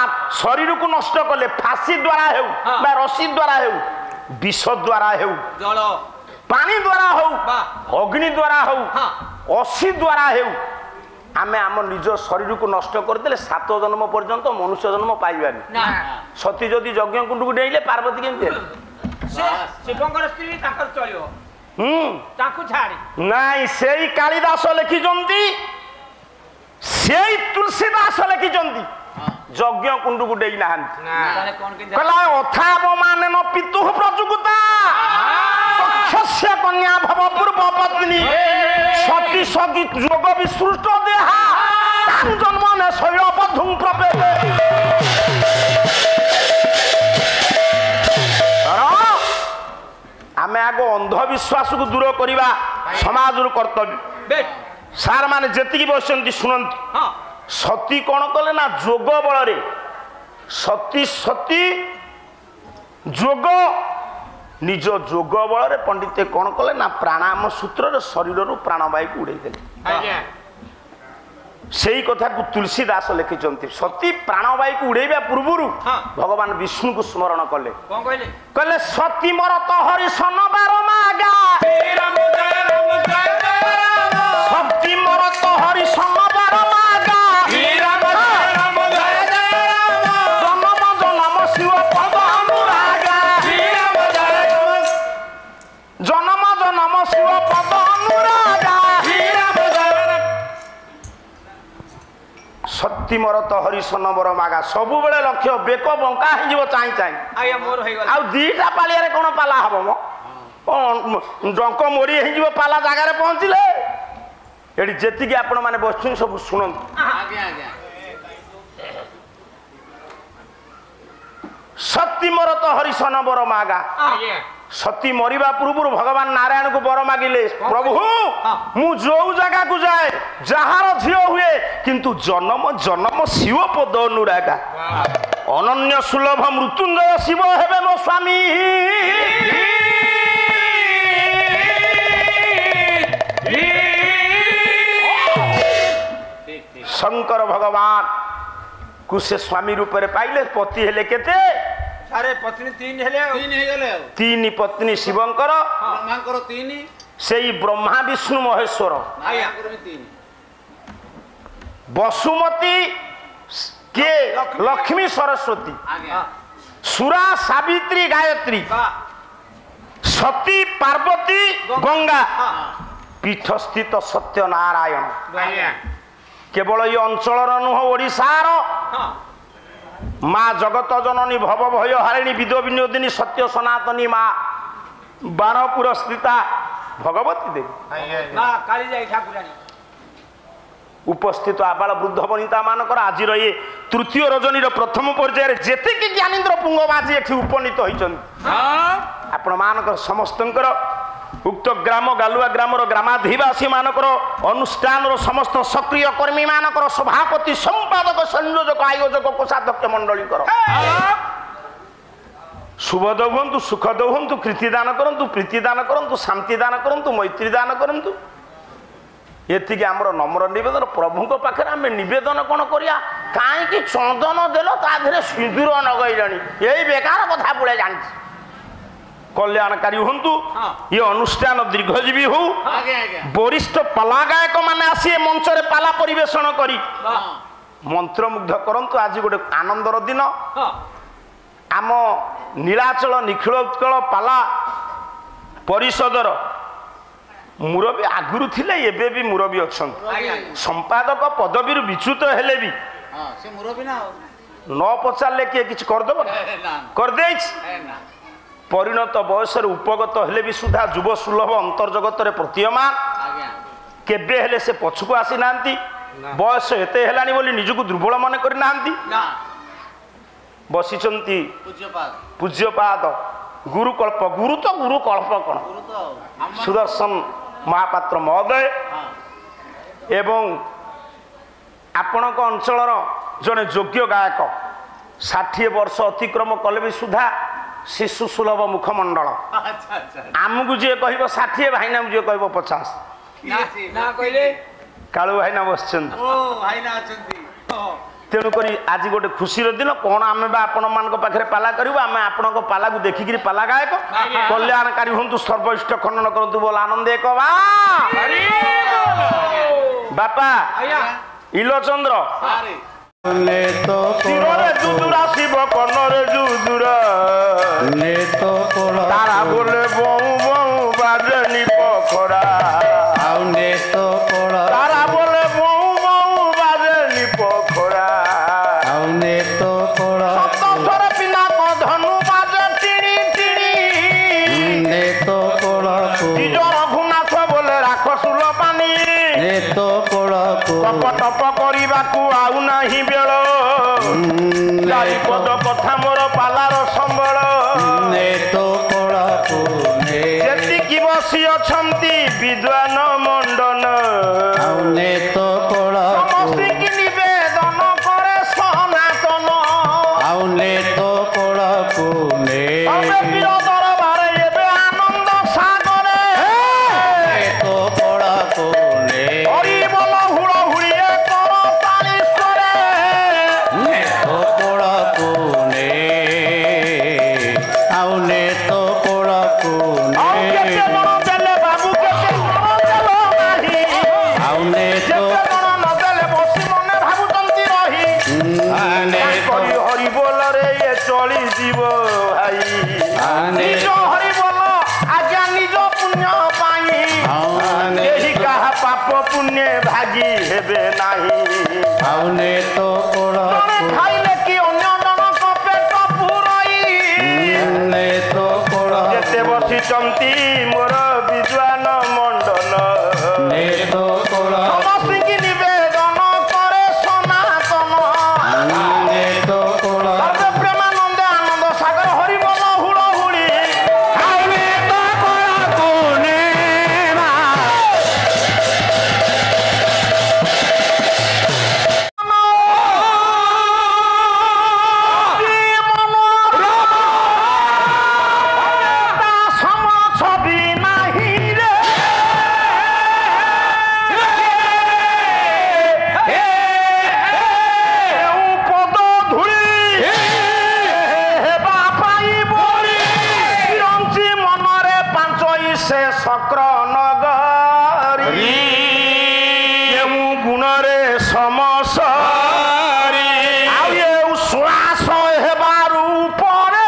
ଶରୀରକୁ ନଷ୍ଟ କଲେ ଫାଶୀ ଦ୍ୱାରା ହେଉ ହଁ। ବା ରଶି ଦ୍ୱାରା ହେଉ, ବିଷ ଦ୍ୱାରା ହେଉ, ଜଳ ପାଣି ଦ୍ୱାରା ହଉ, ବା ଅଗ୍ନି ଦ୍ୱାରା ହଉ, ହଁ ଅଶୀ ଦ୍ୱାରା ହେଉ, ଆମେ ଆମ ନିଜ ଶରୀରକୁ ନଷ୍ଟ କରିଦେଲେ 7 ଜନ୍ମ ପର୍ଯ୍ୟନ୍ତ ମନୁଷ୍ୟ ଜନ୍ମ ପାଇବାନି। ନା ସତୀ ଯଦି ଯଜ୍ଞ କୁଣ୍ଡକୁ ଡେଇଁଲେ ପାର୍ବତୀ କେମିତି ହେଲେ? ସେ ଶିବଙ୍କର ସ୍ତ୍ରୀ ତାଙ୍କର ଚଳିବ ତାଙ୍କୁ ଛାଡ଼ି ନାଇଁ, ସେଇ କାଳିଦାସ ଲେଖିଛନ୍ତି, ସେଇ ତୁଳସୀଦାସ ଲେଖିଛନ୍ତି ଯଜ୍ଞ କୁଣ୍ଡକୁ ଡେଇଁ ନାହାନ୍ତି। ତାହେଲେ କଣ କେମିତି? କହିଲା ଅଥାବ ମାନେ ନ ପିତୁଃ ପ୍ରଯୁକ୍ତା ଦକ୍ଷସ୍ୟ କନ୍ୟା ଭବ ପୂର୍ବ ପତ୍ନୀ ସତୀ ସତୀ ଯୋଗ ବିସୃଷ୍ଟ ଦେହା ତାଂ ଜନ୍ମ ନେ ଶୈଳ ବଧୁଂ ପ୍ରପେଦେ। ଆମେ ଆଗ ଅନ୍ଧବିଶ୍ୱାସକୁ ଦୂର କରିବା ସମାଜରୁ କର୍ତ୍ତବ୍ୟ। ବେଶ ସାର୍ ମାନେ ଯେତିକି ବସିଛନ୍ତି ଶୁଣନ୍ତୁ। ହଁ ସତୀ କଣ କଲେ ନା ଯୋଗ ବଳରେ ସତୀ ଯୋଗ ନିଜ ଯୋଗ ବଳରେ ପଣ୍ଡିତେ କଣ କଲେ ନା ପ୍ରାଣାୟାମ ସୂତ୍ରରେ ଶରୀରରୁ ପ୍ରାଣବାୟୁକୁ ଉଡେଇ ଦେଲେ। ଆଜ୍ଞା ସେଇ କଥାକୁ ତୁଳସୀଦାସ ଲେଖିଛନ୍ତି। ସତୀ ପ୍ରାଣବାୟୁକୁ ଉଡେଇବା ପୂର୍ବରୁ ହଁ। ଭଗବାନ ବିଷ୍ଣୁଙ୍କୁ ସ୍ମରଣ କଲେ। କଣ କହିଲେ? କହିଲେ ସତୀ ମୋର ତ ହରି ସନବାର ମାଗା ସତୀ ମୋର ତ ହରି ସନବାର ମାଗା ଜନମ ଜନମ ଶିବ ପଦ ଅନୁରାଗା ଜନମ ଜନମ ଶିବ ପଦ ଅନୁରାଗା ସତୀ ମୋର ତ ହରି ସନବର ମାଗା। ସବୁବେଳେ ଲକ୍ଷ୍ୟ ବେକ ବଙ୍କା ହେଇଯିବ ଚାହିଁ ଚାହିଁ। ଆଜ୍ଞା ମୋର ହେଇଗଲା। ଆଉ 2ଟା ପାଳିଆରେ କଣ ପାଲା ହବ ମ? ଡଙ୍କ ମୋଡି ହେଇଯିବ ପାଲା ଜାଗାରେ ପହଞ୍ଚିଲେ। ଏଠି ଯେତିକି ଆପଣ ମାନେ ବସୁଛନ୍ତି ସବୁ ଶୁଣନ୍ତୁ। ଆଜ୍ଞା ଆଜ୍ଞା ସତୀ ମୋର ତ ହରିଶନ ବର ମାଗା। ଆଜ୍ଞା ସତୀ ମରିବା ପୂର୍ବରୁ ଭଗବାନ ନାରାୟଣକୁ ବର ମାଗିଲେ, ପ୍ରଭୁ ମୁଁ ଯୋଉ ଜାଗାକୁ ଯାଏ ଯାହାର ଝିଅ ହୁଏ କିନ୍ତୁ ଜନମ ଜନମ ଶିବ ପଦ ଅନୁରାଗା ଅନନ୍ୟ ସୁଲଭ ମୃତ୍ୟୁଞ୍ଜୟ ଶିବ ହେବେ ମୋ ସ୍ୱାମୀ। ଶଙ୍କର ଭଗବାନ କୁ ସେ ସ୍ୱାମୀ ରୂପରେ ପାଇଲେ। ପତି ହେଲେ କେତେ? ସାରେ ପତ୍ନୀ 3 ହେଲେ ଆଉ। 3 ହେଇଗଲେ ଆଉ 3 ପତ୍ନୀ ଶିବଙ୍କର, ବ୍ରହ୍ମାଙ୍କର 3 ସେଇ ବ୍ରହ୍ମା ବିଷ୍ଣୁ ମହେଶ୍ୱର ଆଜ୍ଞା ଠାକୁର ତିନି ବସୁମତୀ କିଏ ଲକ୍ଷ୍ମୀ ସରସ୍ୱତୀ ଆଜ୍ଞା ସୁରା ସାବିତ୍ରୀ ଗାୟତ୍ରୀ ବା ସତୀ ପାର୍ବତୀ ଗଙ୍ଗା ହଁ ପୀଠସ୍ଥିତ ସତ୍ୟନାରାୟଣ ଆଜ୍ଞା କେବଳ ଏ ଅଞ୍ଚଳର ନୁହଁ ଓଡ଼ିଶାର ହଁ ମା ଜଗତ ଜନନୀ ଭବ ଭୟ ହାରିଣୀ ବିଦ ବିନୋଦିନୀ ସତ୍ୟ ସନାତନୀ ମା ବାଣପୁର ସ୍ଥିତା ଭଗବତୀ ଦେବୀ ମା କାଳିଜାଇ ଠାକୁରାଣୀ ଉପସ୍ଥିତ ଆବାଳ ବୃଦ୍ଧ ବନିତା ମାନଙ୍କର ଆଜିର ଏ ତୃତୀୟ ରଜନୀର ପ୍ରଥମ ପର୍ଯ୍ୟାୟରେ ଯେତିକି ଜ୍ଞାନୀନ୍ଦ୍ର ପୁଙ୍ଗବାଜି ଏଠି ଉପନୀତ ହୋଇଛନ୍ତି ଆପଣ ମାନଙ୍କର ସମସ୍ତଙ୍କର ଉକ୍ତ ଗ୍ରାମ ଗାଲୁଆ ଗ୍ରାମର ଗ୍ରାମାଧିବାସୀ ମାନଙ୍କର ଅନୁଷ୍ଠାନର ସମସ୍ତ ସକ୍ରିୟ କର୍ମୀ ମାନଙ୍କର ସଭାପତି ସମ୍ପାଦକ ସଂଯୋଜକ ଆୟୋଜକ କୋଷାଧ୍ୟକ୍ଷ ମଣ୍ଡଳୀଙ୍କର ଶୁଭଦ ହୁଅନ୍ତୁ ସୁଖଦ ହୁଅନ୍ତୁ କୀର୍ତ୍ତି ଦାନ କରନ୍ତୁ ପ୍ରୀତି ଦାନ କରନ୍ତୁ ଶାନ୍ତି ଦାନ କରନ୍ତୁ ମୈତ୍ରୀ ଦାନ କରନ୍ତୁ ଏତିକି ଆମର ନମ୍ର ନିବେଦନ ପ୍ରଭୁଙ୍କ ପାଖରେ ଆମେ ନିବେଦନ କ'ଣ କରିବା କାହିଁକି ଚନ୍ଦନ ଦେଲ ତା ଦେହରେ ସିନ୍ଦୁର ନଗେଇଲାଣି ଏଇ ବେକାର କଥା ପୁଳେ ଜାଣିଛି କଲ୍ୟାଣକାରୀ ହୁଅନ୍ତୁ ଏ ଅନୁଷ୍ଠାନ ଦୀର୍ଘଜୀବୀ ହଉ ଆଜ୍ଞା ଆଜ୍ଞା ବରିଷ୍ଠ ପାଲା ଗାୟକ ମାନେ ଆସି ଏ ମଞ୍ଚରେ ପାଲା ପରିବେଷଣ କରି ହଁ ମନ୍ତ୍ରମୁଗ୍ଧ କରନ୍ତୁ ଆଜି ଗୋଟେ ଆନନ୍ଦର ଦିନ ହଁ ଆମ ନୀଳାଚଳ ନିଖିଳ ଉତ୍କଳ ପାଲା ପରିଷଦର ମୁରବୀ ଆଗରୁ ଥିଲେ ଏବେ ବି ମୁରବୀ ଅଛନ୍ତି ଆଜ୍ଞା ସମ୍ପାଦକ ପଦବୀରୁ ବିଚ୍ୟୁତ ହେଲେ ବି ହଁ ସେ ମୁରବୀ ନା ଆଉ ନ ପଚାରିଲେ କିଏ କିଛି କରିଦେବ ନା କରିଦେଇଛି ନା ପରିଣତ ବୟସରେ ଉପଗତ ହେଲେ ବି ସୁଦ୍ଧା ଯୁବ ସୁଲଭ ଅନ୍ତର୍ଜଗତରେ ପ୍ରତୀୟମାନ ଆଜ୍ଞା କେବେ ହେଲେ ସେ ପଛକୁ ଆସିନାହାନ୍ତି ବୟସ ଏତେ ହେଲାଣି ବୋଲି ନିଜକୁ ଦୁର୍ବଳ ମନେ କରିନାହାନ୍ତି ନା ବସିଛନ୍ତି ପୂଜ୍ୟପାଦ ପୂଜ୍ୟପାଦ ଗୁରୁକଳ୍ପ ଗୁରୁ ତ ଗୁରୁକଳ୍ପ କ'ଣ ଗୁରୁ ତ ଆଉ ଆମ ସୁଦର୍ଶନ ମହାପାତ୍ର ମହୋଦୟ ହଁ ଏବଂ ଆପଣଙ୍କ ଅଞ୍ଚଳର ଜଣେ ଯୋଗ୍ୟ ଗାୟକ 60 ବର୍ଷ ଅତିକ୍ରମ କଲେ ବି ସୁଦ୍ଧା ଶିଶୁ ସୁଲଭ ମୁଖମଣ୍ଡଳ ଆଚ୍ଛା ଆଚ୍ଛା ଆମକୁ ଯିଏ କହିବ 60 ଭାଇନାକୁ ଯିଏ କହିବ 50 ନା କହିଲେ କାଳୁ ଭାଇନା ବସିଛନ୍ତି ଓ ଭାଇନା ଅଛନ୍ତି ହଁ ତେଣୁକରି ଆଜି ଗୋଟେ ଖୁସିର ଦିନ କ'ଣ ଆମେ ବା ଆପଣମାନଙ୍କ ପାଖରେ ପାଲା କରିବୁ ଆମେ ଆପଣଙ୍କ ପାଲାକୁ ଦେଖିକିରି ପାଲା ଗାୟକ କଲ୍ୟାଣକାରୀ ହୁଅନ୍ତୁ ସର୍ବଇଷ୍ଟ ଖଣ୍ଡନ କରନ୍ତୁ ବୋଲ ଆନନ୍ଦ ଏକ ବାପା ଆଜ୍ଞା ଇଲୋଚନ୍ଦ୍ର ସାରେ ଶିରରେ ଯୁଦୁରା ଶିବ କର୍ଣ୍ଣରେ ଯୁଦୁରା ତାରା ବୋଲେ ବଉ ବଉ ବାଜେ ନିପଖରା ତାରା ବୋଲେ ବଉ ବଉ ବାଜେ ନିପଖରା ସପ୍ତସ୍ୱର ପିନାକ ଧନୁ ବାଜେ ଟିଣି ଟିଣି ନିଜ ରଘୁନାଥ ବୋଲେ ରାଖ ସୁଲ ପାନି ଟପ ଟପ କରିବାକୁ ଆଉ ନାହିଁ ବେଳ ଚାରିପଦ କଥା ମୋର ପାଲାର ସମ୍ବଳ ଯେତିକି ବସି ଅଛନ୍ତି ବିଦ୍ୱାନ ମଣ୍ଡନ ସମସ୍ତିକି ନିବେଦନ କରେ ସନାତନ ତମେ ବୀର ଦରବାରେ ଏବେ ଆନନ୍ଦ ସାଗରେ ହରି ବୋଲ ହୁଳ ହୁଳିଏ କର ତାଳିଶ୍ୱରେ ଆଉ କେତେ ଜଣ ଦେଲେ ବାବୁ କେତେ ଜଣ ଦେଲ ନାହିଁ ଯେତେ ଜଣ ନ ଦେଲେ ବସି ମନେ ଭାବୁଛନ୍ତି ରହି କରି ହରି ବୋଲରେ ଏ ଚଳିଯିବ ଭାଇ ନିଜ ହରି ବୋଲ ଆଜ୍ଞା ନିଜ ପୁଣ୍ୟ ପାଇଁ କେହି କାହା ପାପ ପୁଣ୍ୟ ଭାଗି ହେବେ ନାହିଁ ଜଣେ ଖାଇଲେ କି ଅନ୍ୟ ଜଣଙ୍କ ପେଟ ପୁରଇ ଯେତେ ବସିଛନ୍ତି ମୋର ବିଦ୍ୱାନ ମଣ୍ଡନ ସମସ୍ତିକି ନିବେଦନ କରେ ସନାତନ ସର୍ବେ ପ୍ରେମାନନ୍ଦେ ଆନନ୍ଦ ସାଗର ହରି ବୋଲ ହୁଳ ହୁଳି ସମ ଛବି ନାହିଁ ଶକ୍ର ନଗରୀ କେଉଁ ଗୁଣରେ ସମସ୍ତ ଆଉ ଏ ଉଶ୍ୱାସ ହେବାରୁ ପରେ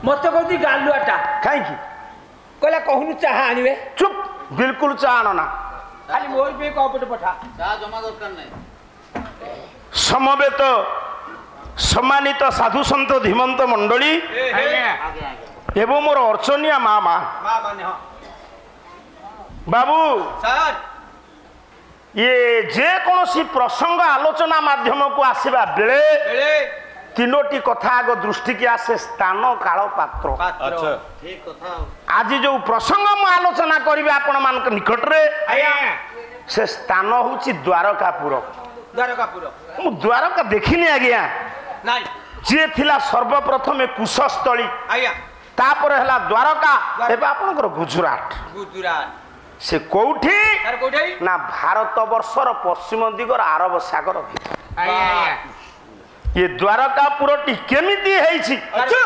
मत कहती गालुआटा कहीं कहला कहूनु चाह आनिबे चुप बिल्कुल चाहना ना खाली मोर पे कपट पठा চা জমা দরকার নাই समवेत सम्मानित साधु सन्त धीमंत मंडली ଆଜ୍ଞା আগে আগে एवं मोर अर्चनिया माँ मां माने हां बाबू सर ये जे कौन प्रसंग आलोचना माध्यम को आसवा बेले बेले तीनोटी कथा आग दृष्टि की आसे स्थान काल पात्र पात्र ঠিক কথা आज जो प्रसंग मु आलोचना करी आपण मान निकट रे आया से स्थान हूँ द्वारकापुर द्वारकापुर मु द्वारका देखिनी आज्ञा नाही जी थिला सर्वप्रथम कुशस्थली आया तापर हला द्वारका एबे आपनकर गुजरात गुजरात से कोठी तार कोठै ना भारत वर्षर पश्चिम दिगर अरब सागर भितर ଆଜ୍ଞା ये द्वारकापुरटी केमिति हेछि अच्छा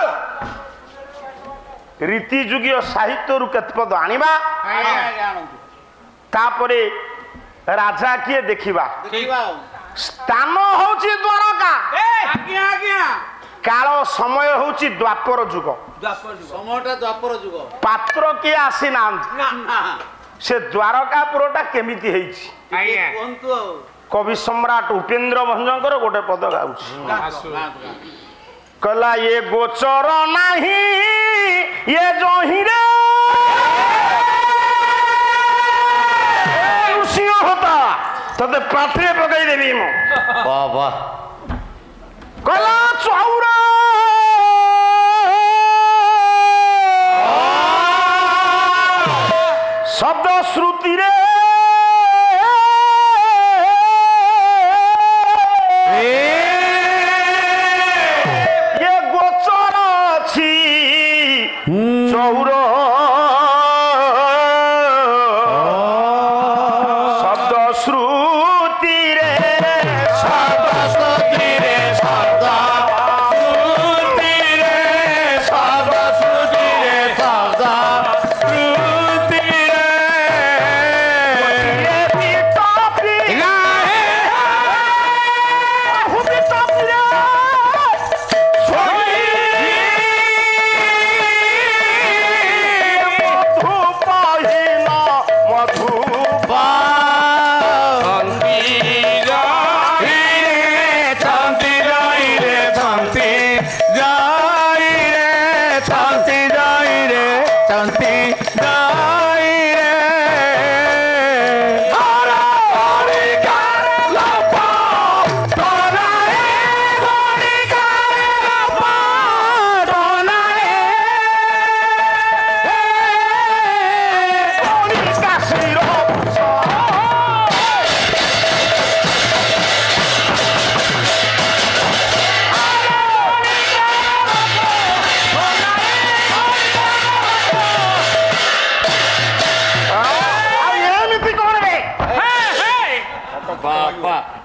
रीति जुगीय साहित्य रु केतपद आनिबा আগে আগে আনন্তু तापरे राजा किए देखिबा দেখিবা स्थान होछि द्वारका ए आज्ञा आज्ञा काल समय होछि द्वापर जुग द्वापर जुग সময়টা দ্বাপর যুগ पात्र किए आसी ना ना না से द्वारकापुरटा केमिति हेछि ଆଜ୍ଞା কোনতু कवि सम्राट उपेन्द्र भंजकर गोटे पद गाउछि ଆସୁ कहला ये गोचर नाही ये जोही रे सिंह होता तते पाथरे पकाई देबी मो বাহ বাহ कहला चौरा शब्द श्रुति रे ये गोचर छी चौर शब्द श्रुति रे शब्द श्रुति रे शब्द श्रुति रे शब्द श्रुति रे शब्द श्रुति रे ये पितापी नाही हु पितापी रे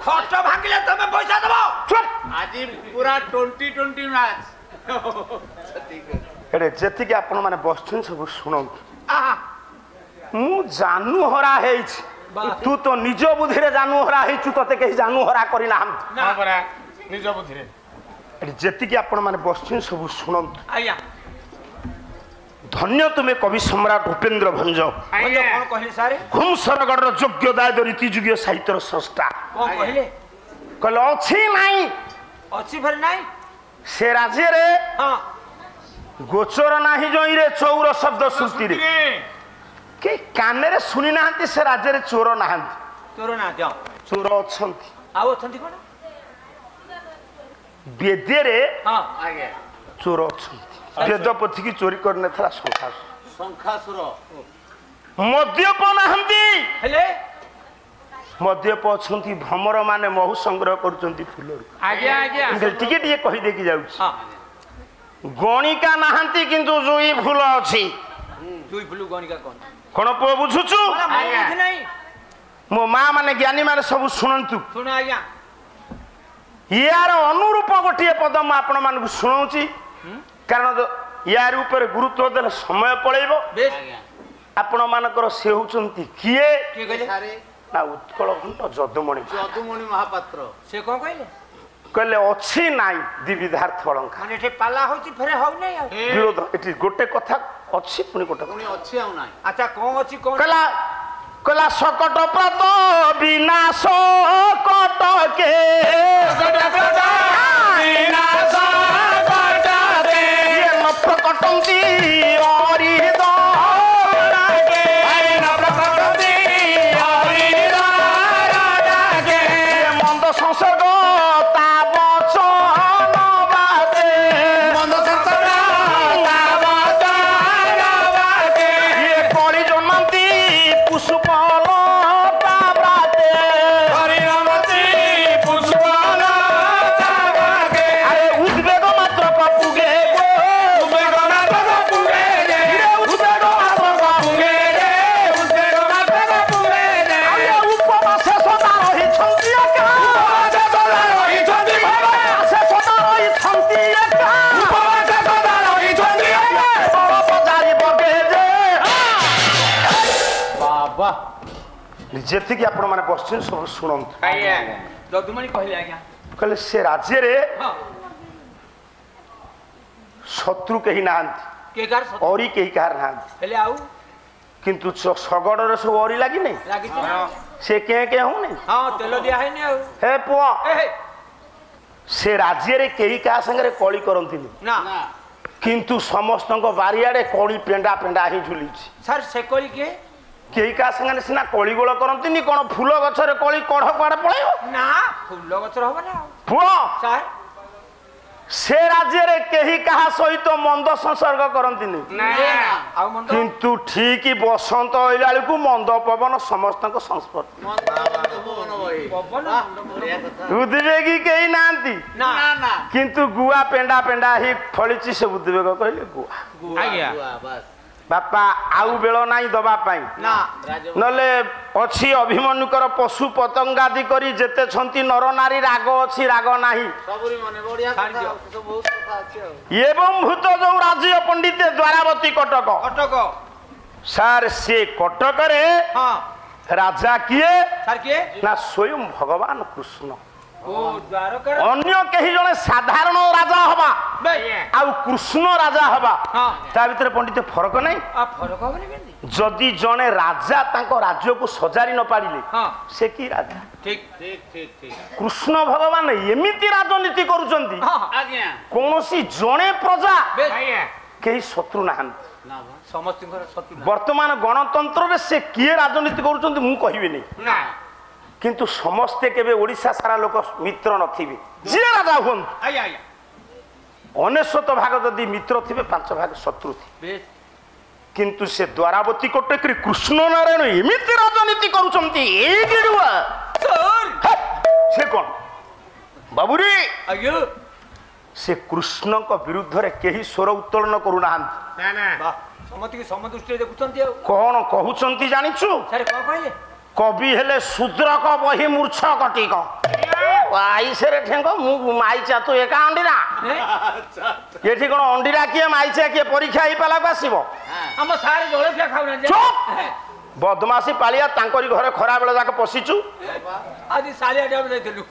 खट भागिले तमे पैसा दबो আজি পুরা 2020 ম্যাচ ঠিক আছে एडे जेति कि आपण माने बसछन सब सुनो आहा मु जानू हरा हेछि तू तो निज बुद्धि रे जानू हरा हेछु तते कहि जानू हरा करि ना हम ହଁ ପରା ନିଜ ବୁଦ୍ଧିରେ एडे जेति कि आपण माने बसछन सब सुनो आया धन्य तुमे कवि सम्राट उपेन्द्र भंज कोन कोन कहले सारे घुमसरगढ़ योग्य दाय रीति जुगीय साहित्यर स्रष्टा कोन कहले कहले अछि नाही अछि भर नाही से राज्य रे हां गोचर नाही जोई रे चौर शब्द श्रुति रे के काने रे सुनि नाहंती से राज्य रे चोर नाहंती तोर ना जा चोर अछंती आउ अथंती कोन बेदे रे हां আগে चोर अछंती ବେଦ ପୋଥିକି ଚୋରି କରିନଥିଲା ଶଙ୍ଖାସୁର। ଶଙ୍ଖାସୁର ମଦ୍ୟପ ନାହାନ୍ତି, ହେଲେ ମଦ୍ୟପ ଅଛନ୍ତି, ଭ୍ରମର ମାନେ ମହୁ ସଂଗ୍ରହ କରୁଛନ୍ତି ଫୁଲରୁ। ଆଜ୍ଞା ଆଜ୍ଞା ଟିକେ ଟିକେ କହିଦେଇକି ଯାଉଛି। ହଁ ଗଣିକା ନାହାନ୍ତି କିନ୍ତୁ ଜୁଇ ଫୁଲ ଅଛି। ଦୁଇ ଫୁଲୁ ଗଣିକା କଣ କଣ ପୁଅ ବୁଝୁଛୁ? ହେଲା, ମୁଁ ବୁଝି ନାହିଁ। ମୋ ମା ମାନେ ଜ୍ଞାନୀ ମାନେ ସବୁ ଶୁଣନ୍ତୁ। ଶୁଣ ଆଜ୍ଞା, ୟାର ଅନୁରୂପ ଗୋଟିଏ ପଦ ମୁଁ ଆପଣ ମାନଙ୍କୁ ଶୁଣାଉଛି, କାରଣ ୟାର ଉପରେ ଗୁରୁତ୍ୱ ଦେଲେ ସମୟ ପଳେଇବ। ବେଶ ଆଜ୍ଞା ଆପଣ ମାନଙ୍କର ସେ ହଉଛନ୍ତି କିଏ କିଏ କହିଲେ? ସାରେ ନା ଉତ୍କଳ ଘଣ୍ଟ ଯଦୁମଣି। ଯଦୁମଣି ମହାପାତ୍ର ସେ କଣ କହିଲେ? କହିଲେ ଅଛି ନାଇଁ ଦ୍ୱିବିଧାର୍ଥ ଅଳଙ୍କାର ମାନେ ଏଠି ପାଲା ହଉଛି ଫେରେ ହଉନାହିଁ ଆଉ। ବିରୋଧ। ଏଠି ଗୋଟେ କଥା ଅଛି ପୁଣି ଗୋଟେ କଥା ପୁଣି ଅଛି ଆଉ ନାହିଁ ଆଚ୍ଛା କଣ ଅଛି କଣ? କହିଲା କହିଲା ସକଟ ପ୍ରାତ ବିନାଶ କଟକେ ଇଏ ନଫ କଟନ୍ତି ଅରିଦ ଇଏ ମନ୍ଦ ସଂସର୍ଗ ତା ବଚନ ବାଦେ ଇଏ କଳି ଜନ୍ମନ୍ତି ପୁଷ୍ପଲ ପାବ୍ରାତେ ଆରେ ଉଦ୍ବେଗ ମାତ୍ର କପୁগে ଉଦ୍ବେଗ ମାତ୍ର କପୁগে ଆରେ ଉପବାସ ସଦା ରହିଛନ୍ତି ଏକା ସଦା ରହିଛନ୍ତି ଏକା ବଜାର ବଗେ ଯେ ବାବା ଯେତିକି ଆପଣ ମାନେ ବସିଛନ୍ତି ସବୁ ଶୁଣନ୍ତୁ। ଆଜ୍ଞା ଯଦୁମଣି କହିଲେ ଆଜ୍ଞା। କହିଲେ ସେ ରାଜ୍ୟରେ ହଁ ଶତ୍ରୁ କେହି ନାହାନ୍ତି, କିଏ କାହାର ସତ? ଅରି କେହି କାହାର ନାହାନ୍ତି, ହେଲେ ଆଉ କିନ୍ତୁ ଶଗଡ଼ରେ ସବୁ ଅରି ଲାଗିନି, ଲାଗିଛି ନା? ସେ କେଁ କେଁ ହଉନି। ହଁ ତେଲ ଦିଆ ହେଇନି ଆଉ। ହେ ପୁଅ, ଏ ହେ, ସେ ରାଜ୍ୟରେ କେହି କାହା ସାଙ୍ଗରେ କଳି କରନ୍ତିନି, ନା ନା କିନ୍ତୁ ସମସ୍ତଙ୍କ ବାରିଆଡେ କଳି ପେଣ୍ଡା ପେଣ୍ଡା ହିଁ ଝୁଲିଛି। ସାର୍ ସେ କଳି କିଏ? କେହି କାହା ସାଙ୍ଗରେ ସିନା କଳି ଗୋଳ କରନ୍ତିନି, କଣ ଫୁଲ ଗଛରେ କଳି କଢ କୁଆଡେ ପଳେଇବ? ନା ଫୁଲ ଗଛର ହବ ନା ଆଉ। ପୁଅ, ସାର୍ ସେ ରାଜ୍ୟରେ କେହି କାହା ସହିତ ମନ୍ଦ ସଂସର୍ଗ କରନ୍ତିନି, ଆଉ ମନ୍ଦ କିନ୍ତୁ ଠିକ ବସନ୍ତ ଅଇଲା ବେଳକୁ ମନ୍ଦ ପବନ ସମସ୍ତଙ୍କ ସଂସ୍ପର୍ଶ। ପବନ ଉଦ୍ବେଗୀ କେହି ନାହାନ୍ତି, ନା ନା ନା କିନ୍ତୁ ଗୁଆ ପେଣ୍ଡା ପେଣ୍ଡା ହେଇ ଫଳିଛି, ସେ ଉଦ୍ବେଗ କହିଲେ ଗୁଆ। ଆଜ୍ଞା ବାସ୍ ବାପା ଆଉ ବେଳ ନାହିଁ ଦବା ପାଇଁ, ନା ନହେଲେ ଅଛି ଅଭିମନ୍ୟୁଙ୍କର ପଶୁ ପତଙ୍ଗାଦି କରି ଯେତେ ଛନ୍ତି ନର ନାରୀ ରାଗ ଅଛି ରାଗ ନାହିଁ। ସବୁରି ମନେ ବଢିଆ ଛାଡ଼ି କଥା ଦିଅ। ସବୁ ବହୁତ କଥା ଅଛି ଆଉ ଏବଂ ଭୂତ ଯୋଉ ରାଜ୍ୟ ପଣ୍ଡିତେ ଦ୍ୱାରାବତୀ କଟକ କଟକ ସାର୍, ସେ କଟକରେ ହଁ ରାଜା କିଏ ସାର୍ କିଏ? ନା ସ୍ୱୟଂ ଭଗବାନ କୃଷ୍ଣ। ଓ ଦ୍ୱାରକାର ଅନ୍ୟ କେହି ଜଣେ ସାଧାରଣ ରାଜା ହବା ଆଜ୍ଞା। ଆଉ କୃଷ୍ଣ ରାଜା ହବା ହଁ ତା ଭିତରେ ପଣ୍ଡିତ ଫରକ ନାହିଁ। ଆଉ ଫରକ ହବନି କେମିତି? ଯଦି ଜଣେ ରାଜା ତାଙ୍କ ରାଜ୍ୟକୁ ସଜାରି ନ ପାରିଲେ ହଁ ସେ କି ରାଜା? ଠିକ ଠିକ ଠିକ ଠିକ କୃଷ୍ଣ ଭଗବାନ ଏମିତି ରାଜନୀତି କରୁଛନ୍ତି, ହଁ ଆଜ୍ଞା କୌଣସି ଜଣେ ପ୍ରଜା ବେଶ ଆଜ୍ଞା କେହି ଶତ୍ରୁ ନାହାନ୍ତି। ନା ବା ସମସ୍ତଙ୍କର ଶତ୍ରୁ ନା। ବର୍ତ୍ତମାନ ଗଣତନ୍ତ୍ରରେ ସେ କିଏ ରାଜନୀତି କରୁଛନ୍ତି ମୁଁ କହିବିନି, ନା କିନ୍ତୁ ସମସ୍ତେ କେବେ ଓଡ଼ିଶା ସାରା ଲୋକ ମିତ୍ର ନଥିବେ। ଯିଏ ରାଜା ହୁଅନ୍ତୁ, ଆଜ୍ଞା ଆଜ୍ଞା 99 ଭାଗ ଯଦି ମିତ୍ର ଥିବେ 5 ଭାଗ ଶତ୍ରୁ ଥିବେ। ବେଶ କିନ୍ତୁ ସେ ଦ୍ୱାରାବତୀ କଟକରେ କୃଷ୍ଣ ନାରାୟଣ ଏମିତି ରାଜନୀତି କରୁଛନ୍ତି, ଏଇ ଗିରୁଆ ସାର୍ ହେ, ସେ କଣ ବାବୁରେ, ଆଜ୍ଞା ସେ କୃଷ୍ଣଙ୍କ ବିରୁଦ୍ଧରେ କେହି ସ୍ୱର ଉତ୍ତୋଳନ କରୁନାହାନ୍ତି। ନା ନା ବାହ ସମସ୍ତଙ୍କୁ ସମଦୃଷ୍ଟିରେ ଦେଖୁଛନ୍ତି ଆଉ। କଣ କହୁଛନ୍ତି ଜାଣିଛୁ? ସାର୍ କଣ କହିଲେ? କବି ହେଲେ ଶୂଦ୍ରକ ବହି ମୂର୍ଚ୍ଛ କଟିକ ଆଇସରେ ଠେଙ୍ଗ ମୁଁ ମାଇଚା ତୁ ଏକା ଅଣ୍ଡିରା। ଏଠି କଣ ଅଣ୍ଡିରା କିଏ ମାଇଚା କିଏ ପରୀକ୍ଷା ହେଇପାରିଲାକୁ ଆସିବ? ଆମ ସାର୍ ଜଳଖିଆ ଖାଉନାହାନ୍ତି। ଚୁପ୍! ବଦମାସି ପାଳିଆ ତାଙ୍କରି ଘରେ ଖରା ବେଳେ ଯାକ ପଶିଛୁ। ଆଜି ସାରିଆ ଡ୍ୟାମ୍ ଯାଇଥିଲୁ।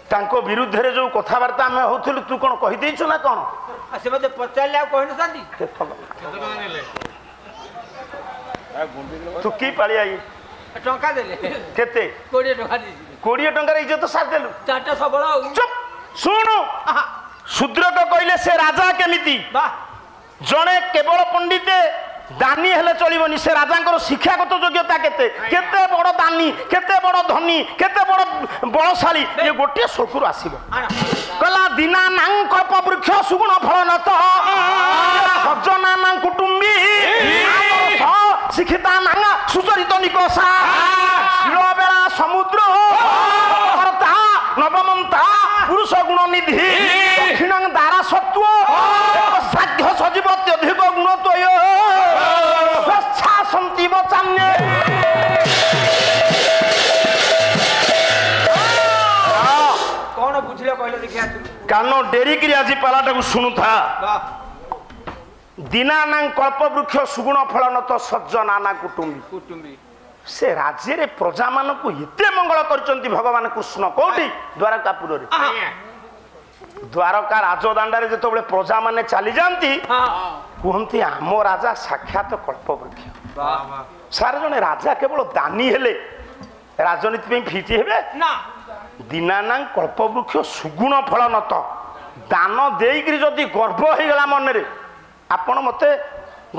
ତାଙ୍କ ବିରୁଦ୍ଧରେ ଯୋଉ କଥାବାର୍ତ୍ତା ଆମେ ହଉଥିଲୁ ତୁ କଣ କହିଦେଇଛୁ ନା କଣ? ଆଉ ସେ ମତେ ପଚାରିଲେ ଆଉ କହିନଥାନ୍ତି। କେତେ ଟଙ୍କା ନେଲେ? ତୁ କି ପାଳିଆ ଇଏ? ଟଙ୍କା ଦେଲେ କେତେ? 20 ଟଙ୍କା ଦେଇଥିଲି। 20 ଟଙ୍କାରେ ଇଜ୍ଜତ ସାରିଦେଲୁ। 4ଟା ସବଳ ଆଉ। ଚୁପ୍! ଶୁଣୁ, ଶୂଦ୍ରକ କହିଲେ ସେ ରାଜା କେମିତି? ବାହ ଜଣେ କେବଳ ପଣ୍ଡିତେ ଦାନୀ ହେଲେ ଚଳିବନି ସେ ରାଜାଙ୍କର ଶିକ୍ଷାଗତ ଯୋଗ୍ୟତା କେତେ କେତେ ବଡ ଦାନୀ କେତେ ବଡ ଧନୀ କେତେ ବଡ ବଳଶାଳୀ ଏ ଗୋଟିଏ ଶ୍ଳୋକରୁ ଆସିବ କହିଲା ଦିନା ନାଂ କଳ୍ପ ବୃକ୍ଷ ସୁଗୁଣ ଫଳ ନତ ସଜ୍ଜନା ନାଂ କୁଟୁମ୍ବୀ ଶିକ୍ଷିତା ନାଂ ସୁଚରିତ ନିକଷା ଶିଳବେଳା ସମୁଦ୍ର କର୍ତ୍ତା ନବମନ୍ତା ପୁରୁଷ ଗୁଣ ନିଧି ଦକ୍ଷିଣଂ ଦାରା ସତ୍ତ୍ୱ ସାଧ୍ୟ ସଜୀବ ଅତ୍ୟଧିକ ଗୁଣ ତ୍ୱୟ ସନ୍ତି ବଚାନ୍ୟ କଣ ବୁଝିଲ କହିଲ ଦେଖିଆ କାନ ଡେରିକିରି ଆଜି ପାଲାଟାକୁ ଶୁଣୁଥା ଦିନାନାଂ କଳ୍ପ ବୃକ୍ଷ ସୁଗୁଣ ଫଳ ନତ ସଜ୍ଜନାନା କୁଟୁମ୍ବୀ ସେ ରାଜ୍ୟରେ ପ୍ରଜାମାନଙ୍କୁ ଏତେ ମଙ୍ଗଳ କରିଛନ୍ତି ଭଗବାନ କୃଷ୍ଣ କୋଉଠି ଦ୍ୱାରକାପୁରରେ ଦ୍ୱାରକା ରାଜଦାଣ୍ଡରେ ଯେତେବେଳେ ପ୍ରଜାମାନେ ଚାଲିଯାଆନ୍ତି କୁହନ୍ତି ଆମ ରାଜା ସାକ୍ଷାତ କଳ୍ପବୃକ୍ଷ ସାର୍ ଜଣେ ରାଜା କେବଳ ଦାନୀ ହେଲେ ରାଜନୀତି ପାଇଁ ଫିଟି ହେବେ ନା ଦିନାନାଂ କଳ୍ପବୃକ୍ଷ ସୁଗୁଣ ଫଳ ନତ ଦାନ ଦେଇକିରି ଯଦି ଗର୍ବ ହେଇଗଲା ମନରେ ଆପଣ ମତେ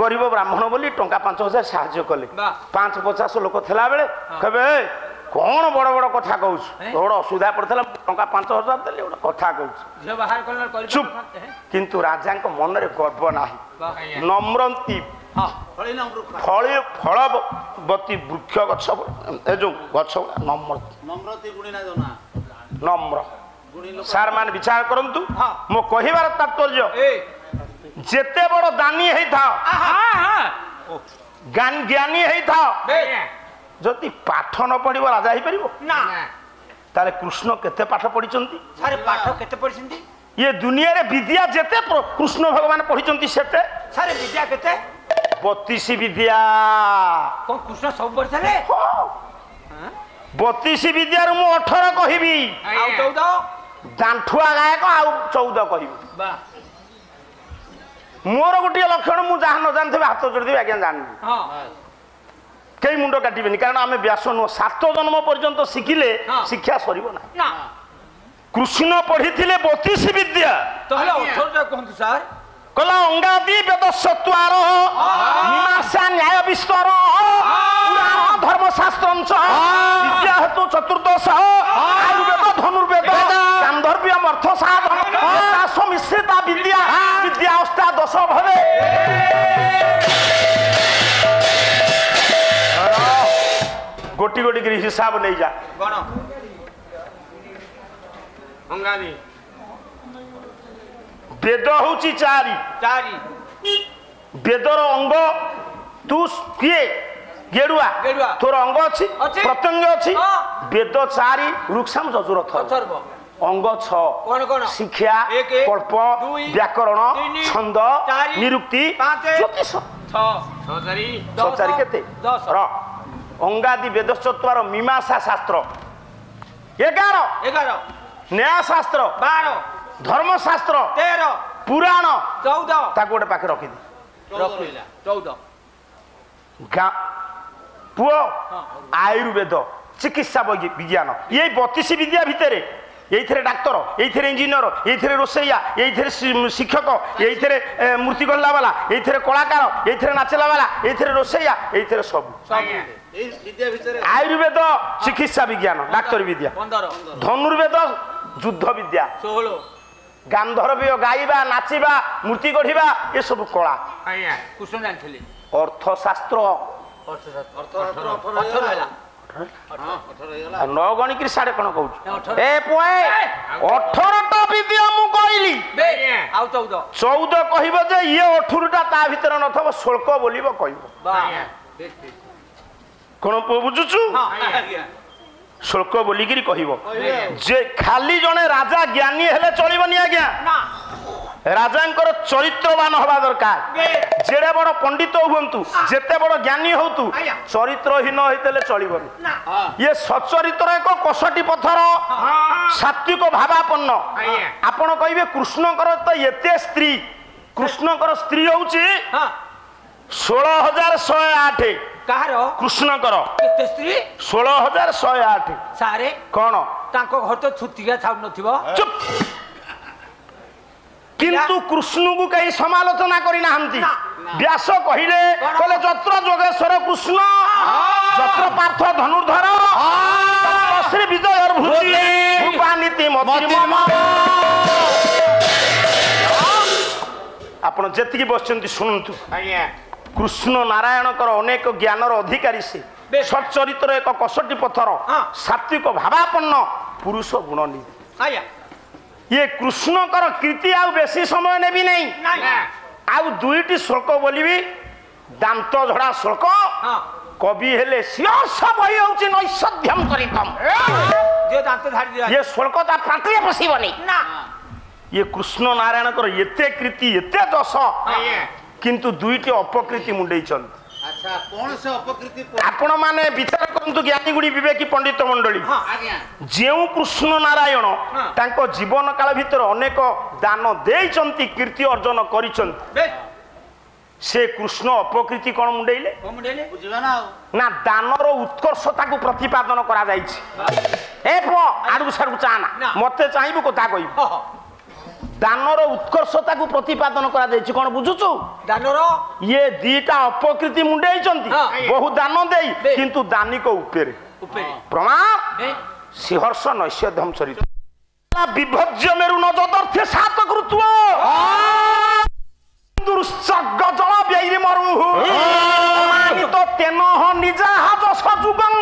ଗରିବ ବ୍ରାହ୍ମଣ ବୋଲି ଟଙ୍କା 5,000 ସାହାଯ୍ୟ କଲେ 550 ଲୋକ ଥିଲା ବେଳେ କହିବେ କଣ ବଡ ବଡ କଥା କହୁଛୁ ବଡ ଅସୁବିଧା ପଡିଥିଲା ଟଙ୍କା 5,000 ଦେଲି ଗୋଟେ କଥା କହୁଛୁ ଚୁପ୍ କିନ୍ତୁ ରାଜାଙ୍କ ମନରେ ଗର୍ବ ନାହିଁ ନମ୍ରନ୍ତି ଫଳବତୀ ବୃକ୍ଷ ଗଛ ଏ ଯୋଉ ଗଛ ନମ୍ର ସାର୍ ମାନେ ବିଚାର କରନ୍ତୁ ମୋ କହିବାର ତାତ୍ପର୍ଯ୍ୟ ଯେତେ ବଡ ଦାନୀ ହେଇଥାଅ ଜ୍ଞାନୀ ହେଇଥାଅ ଯଦି ପାଠ ନ ପଢିବ ରାଜା ହେଇପାରିବ ନା ତାହେଲେ କୃଷ୍ଣ କେତେ ପାଠ ପଢିଛନ୍ତି ସାରେ ପାଠ କେତେ ପଢିଛନ୍ତି ये दुनिया रे विद्या जेते कृष्ण भगवान पढ़ी सेते सारे विद्या केते 32 विद्या कौन कृष्ण सब पढ़िले 32 विद्या रु 18 कहिबी आउ 14 दांठुआ गायक आउ 14 कहिबी बा मोर गुटी लक्षण मु जहा न जानथे हाथ जोड़ देबी आज्ञा जानबी हां कई मुंडो काटिबेनी कारण आमे व्यास न 7 जन्म पर्यंत शिखिले शिक्षा सरिबो ना ना कृष्ण पढ़ी 32 विद्या तो हलो 18 कहंतु सर कला अंगादि वेदस्वत्वार मीमांसा न्याय विस्तार पुराण धर्मशास्त्रंच विद्या हेतु चतुर्दश आयुर्वेद धनुर्वेद गांधर्व्य अर्थसाधन मिश्रिता विद्या विद्या अष्टादश भवे गोटी गोटी की हिसाब नहीं जा गण अंगादी वेद होची चारि चारि वेदर अंग तू किए गेरुआ गेरुआ तोर अंग अछि प्रत्यंग अछि वेद चारि रुक्षाम जजुरथ अथर्व अंग 6 कोन कोन शिक्षा कल्प व्याकरण छंद निरुक्ति ज्योतिष 6 चारि केते 10 र अंगादि वेदस्वत्वार मीमांसा शास्त्र 11 न्याय शास्त्र 12 धर्मशास्त्र 13 पुराण 14 ताको गोटे पाखे रखी दे रखिला 14 पुओ आयुर्वेद चिकित्सा विज्ञान ये 32 विद्या भितर ये डाक्तर ये इंजीनियर ये रोसैया ये शिक्षक ये मूर्ति गढ़ला वाला ये कलाकार ये नाचला वाला ये रोसैया ये सब आयुर्वेद चिकित्सा विज्ञान डाक्तर विद्या 15 धनुर्वेद युद्ध विद्या 16 गांधर्व्य गाइबा नाचिबा मूर्ति गढ़िबा ये सब कला कृष्ण जानथिले अर्थशास्त्र न गणिक साढ़े कौन कहूँ ए पुए 18टा विद्या मु कहली आउ 14 14 कहब जे ये 18टा ता भीतर नथब शुल्क बोलिबो कहब कोन बुझुछु शुल्क बोलिकिरी कहब जे खाली जने राजा ज्ञानी हेले चलिबनी आज्ञा ना राजांकर चरित्रवान हवा दरकार जेड़े बड़ पंडित हुंतु जेते बड़ ज्ञानी होतु चरित्रहीन होइतले चलिबनी ये सचरित्र एक कसटी पत्थर सात्विक भावापन्न आपण कहिबे कृष्णकर तो एते स्त्री कृष्णकर स्त्री होउची 16108 कहार कृष्णकर केते स्त्री 16108 सारे कोन तांको घर तो छुतिया छाउ नथिबो चुप किंतु कृष्ण को कहीं समालोचना करी ना हमती ବ୍ୟାସ କହିଲେ କହିଲେ ଯତ୍ର ଯୋଗେଶ୍ୱର କୃଷ୍ଣ ଯତ୍ର ପାର୍ଥ ଧନୁର୍ଧର ଶ୍ରୀ ବିଜୟର ଭୂତି ଭୂପାନୀତି ମତିର୍ମମ। ଆପଣ ଯେତିକି ବସିଛନ୍ତି ଶୁଣନ୍ତୁ। ଆଜ୍ଞା କୃଷ୍ଣ ନାରାୟଣଙ୍କର ଅନେକ ଜ୍ଞାନର ଅଧିକାରୀ ସେ ସଚ୍ଚରିତ୍ର ଏକ କଷଟି ପଥର ସାତ୍ବିକ ଭାବାପନ୍ନ ପୁରୁଷ ଗୁଣ ନେଇ ଆଜ୍ଞା ଇଏ କୃଷ୍ଣଙ୍କର କୀର୍ତ୍ତି ଆଉ ବେଶୀ ସମୟ ନେବି ନାହିଁ। ଆଉ ଦୁଇଟି ଶ୍ଲୋକ ବୋଲିବି ଦାନ୍ତ ଝଡ଼ା ଶ୍ଲୋକ। କବି ହେଲେ ଶିୟସ ବହି ହେଉଛି ନୈଷଧ୍ୟମ ଚରିତମ୍। ଯେ ଦାନ୍ତ ଧାଡ଼ି ଦିଅ ଇଏ ଶ୍ଲୋକ ତା ପାଟିରେ ପଶିବନି। ନା ଇଏ କୃଷ୍ଣ ନାରାୟଣଙ୍କର ଏତେ କୀର୍ତ୍ତି ଏତେ ଯଶ ଆଜ୍ଞା କିନ୍ତୁ ଦୁଇଟି ଅପକୀର୍ତ୍ତି ମୁଣ୍ଡେଇଛନ୍ତି। ଆଚ୍ଛା କଣ ସେ ଅପକୃତି ଆପଣ ମାନେ ବିଚାର କରନ୍ତୁ ଜ୍ଞାନୀଗୁଡ଼ି ବିବେକୀ ପଣ୍ଡିତ ମଣ୍ଡଳୀ। ଆଜ୍ଞା ଯେଉଁ କୃଷ୍ଣ ନାରାୟଣ ତାଙ୍କ ଜୀବନ କାଳ ଭିତରେ ଅନେକ ଦାନ ଦେଇଛନ୍ତି କୀର୍ତ୍ତି ଅର୍ଜନ କରିଛନ୍ତି ସେ କୃଷ୍ଣ ଅପକୀର୍ତ୍ତି କ'ଣ ମୁଣ୍ଡେଇଲେ ବୁଝିବା ନା ଆଉ ନା ଦାନର ଉତ୍କର୍ଷତାକୁ ପ୍ରତିପାଦନ କରାଯାଇଛି। ଏ ପୁଅ ଆଡକୁ ସାଡକୁ ଚା ନା ମତେ ଚାହିଁବୁ କଥା କହିବୁ। ଦାନର ଉତ୍କର୍ଷତାକୁ ପ୍ରତିପାଦନ କରାଯାଇଛି କ'ଣ ବୁଝୁଛୁ? ଦାନର ଇଏ ଦିଟା ଅପକୀର୍ତ୍ତି ମୁଣ୍ଡେଇଛନ୍ତି ବହୁ ଦାନ ଦେଇ କିନ୍ତୁ ଦାନିକ ଉପରେ ପ୍ରମାଣ ସିଂହର୍ଷ ନୈଷଧ୍ୟମ ଚରିତ ବିଭଜ୍ୟ ମେରୁ ନଦର୍ଥେ ସାତ କୃତ୍ୱ ଦୁର୍ସର୍ଗ ଜଳ ବ୍ୟୟୀ ମରୁହୁ ଅମାନିତ ତେନଃ ନିଜାହା ଯଶ ଯୁଗଂ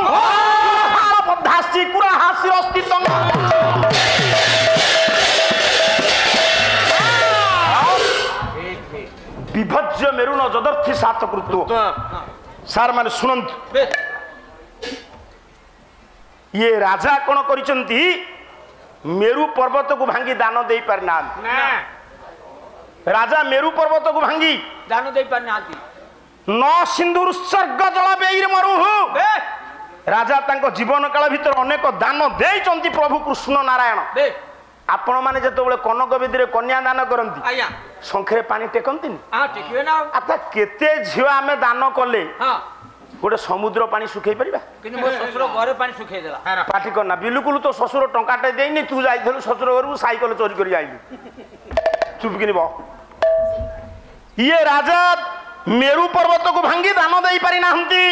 ବଦ୍ଧାସ୍ତି କୁରାହାସିର ସ୍ଥିତଂ। ବିଭଜ୍ୟ ମେରୁଣ ଯଦର୍ଥି ସାତ କୃତ୍ୱ। ସାର୍ ମାନେ ଶୁଣନ୍ତୁ ଇଏ ରାଜା କ'ଣ କରିଛନ୍ତି ମେରୁ ପର୍ବତକୁ ଭାଙ୍ଗି ଦାନ ଦେଇ ପାରିନାହାନ୍ତି। ରାଜା ମେରୁ ପର୍ବତକୁ ଭାଙ୍ଗି ଦାନ ଦେଇ ପାରିନାହାନ୍ତି। ନ ସିନ୍ଧୁର୍ସର୍ଗ ଜଳ ବ୍ୟୟୀ ମରୁହୁ ରାଜା ତାଙ୍କ ଜୀବନ କାଳ ଭିତରେ ଅନେକ ଦାନ ଦେଇଛନ୍ତି ପ୍ରଭୁ କୃଷ୍ଣ ନାରାୟଣ। ଆପଣ ମାନେ ଯେତେବେଳେ କନକ ବେଦୀରେ କନ୍ୟା ଦାନ କରନ୍ତି ଆଜ୍ଞା ଶଙ୍ଖରେ ପାଣି ଟେକନ୍ତିନି? ଟେକିବେ ନା ଆଚ୍ଛା କେତେ ଝିଅ ଆମେ ଦାନ କଲେ ଗୋଟେ ସମୁଦ୍ର ପାଣି ଶୁଖେଇ ପାରିବା? କିନ୍ତୁ ମୋ ଶ୍ୱଶୁର ଘରେ ପାଣି ଶୁଖେଇ ଦେଲା। ପାଟି କରନା ବିଲକୁଲ ତ ଶ୍ୱଶୁର ଟଙ୍କାଟେ ଦେଇନି ତୁ ଯାଇଥିଲୁ ଶ୍ୱଶୁର ଘରକୁ ସାଇକେଲ ଚୋରି କରି ଯାଇଲୁ ଚୁପକିନି ବହ। ଇଏ ରାଜା ମେରୁ ପର୍ବତକୁ ଭାଙ୍ଗି ଦାନ ଦେଇ ପାରିନାହାନ୍ତି।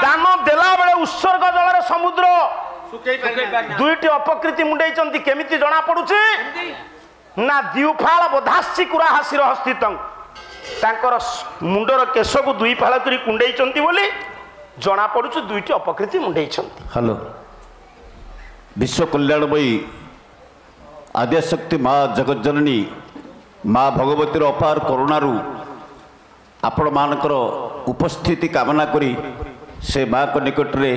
ଦାନ ଦେଲା ବେଳେ ଉତ୍ସର୍ଗ ଜଳରେ ସମୁଦ୍ର ଦୁଇଟି ଅପକୀର୍ତ୍ତି ମୁଣ୍ଡେଇଛନ୍ତି। କେମିତି ଜଣା ପଡୁଛି ନା ଦ୍ୱିଫାଳ ବଧାଶ୍ଚି କୁରାହାସିର ହସ୍ତିତଂ ତାଙ୍କର ମୁଣ୍ଡର କେଶକୁ ଦୁଇ ଫାଳ କରି କୁଣ୍ଡେଇଛନ୍ତି ବୋଲି ଜଣା ପଡୁଛି ଦୁଇଟି ଅପକୀର୍ତ୍ତି ମୁଣ୍ଡେଇଛନ୍ତି। ହ୍ୟାଲୋ ବିଶ୍ୱ କଲ୍ୟାଣମୟୀ ଆଦ୍ୟାଶକ୍ତି ମା ଜଗଜ୍ଜନନୀ ମା ଭଗବତୀର ଅପାର କରୁଣାରୁ ଆପଣମାନଙ୍କର ଉପସ୍ଥିତି କାମନା କରି ସେ ମାଙ୍କ ନିକଟରେ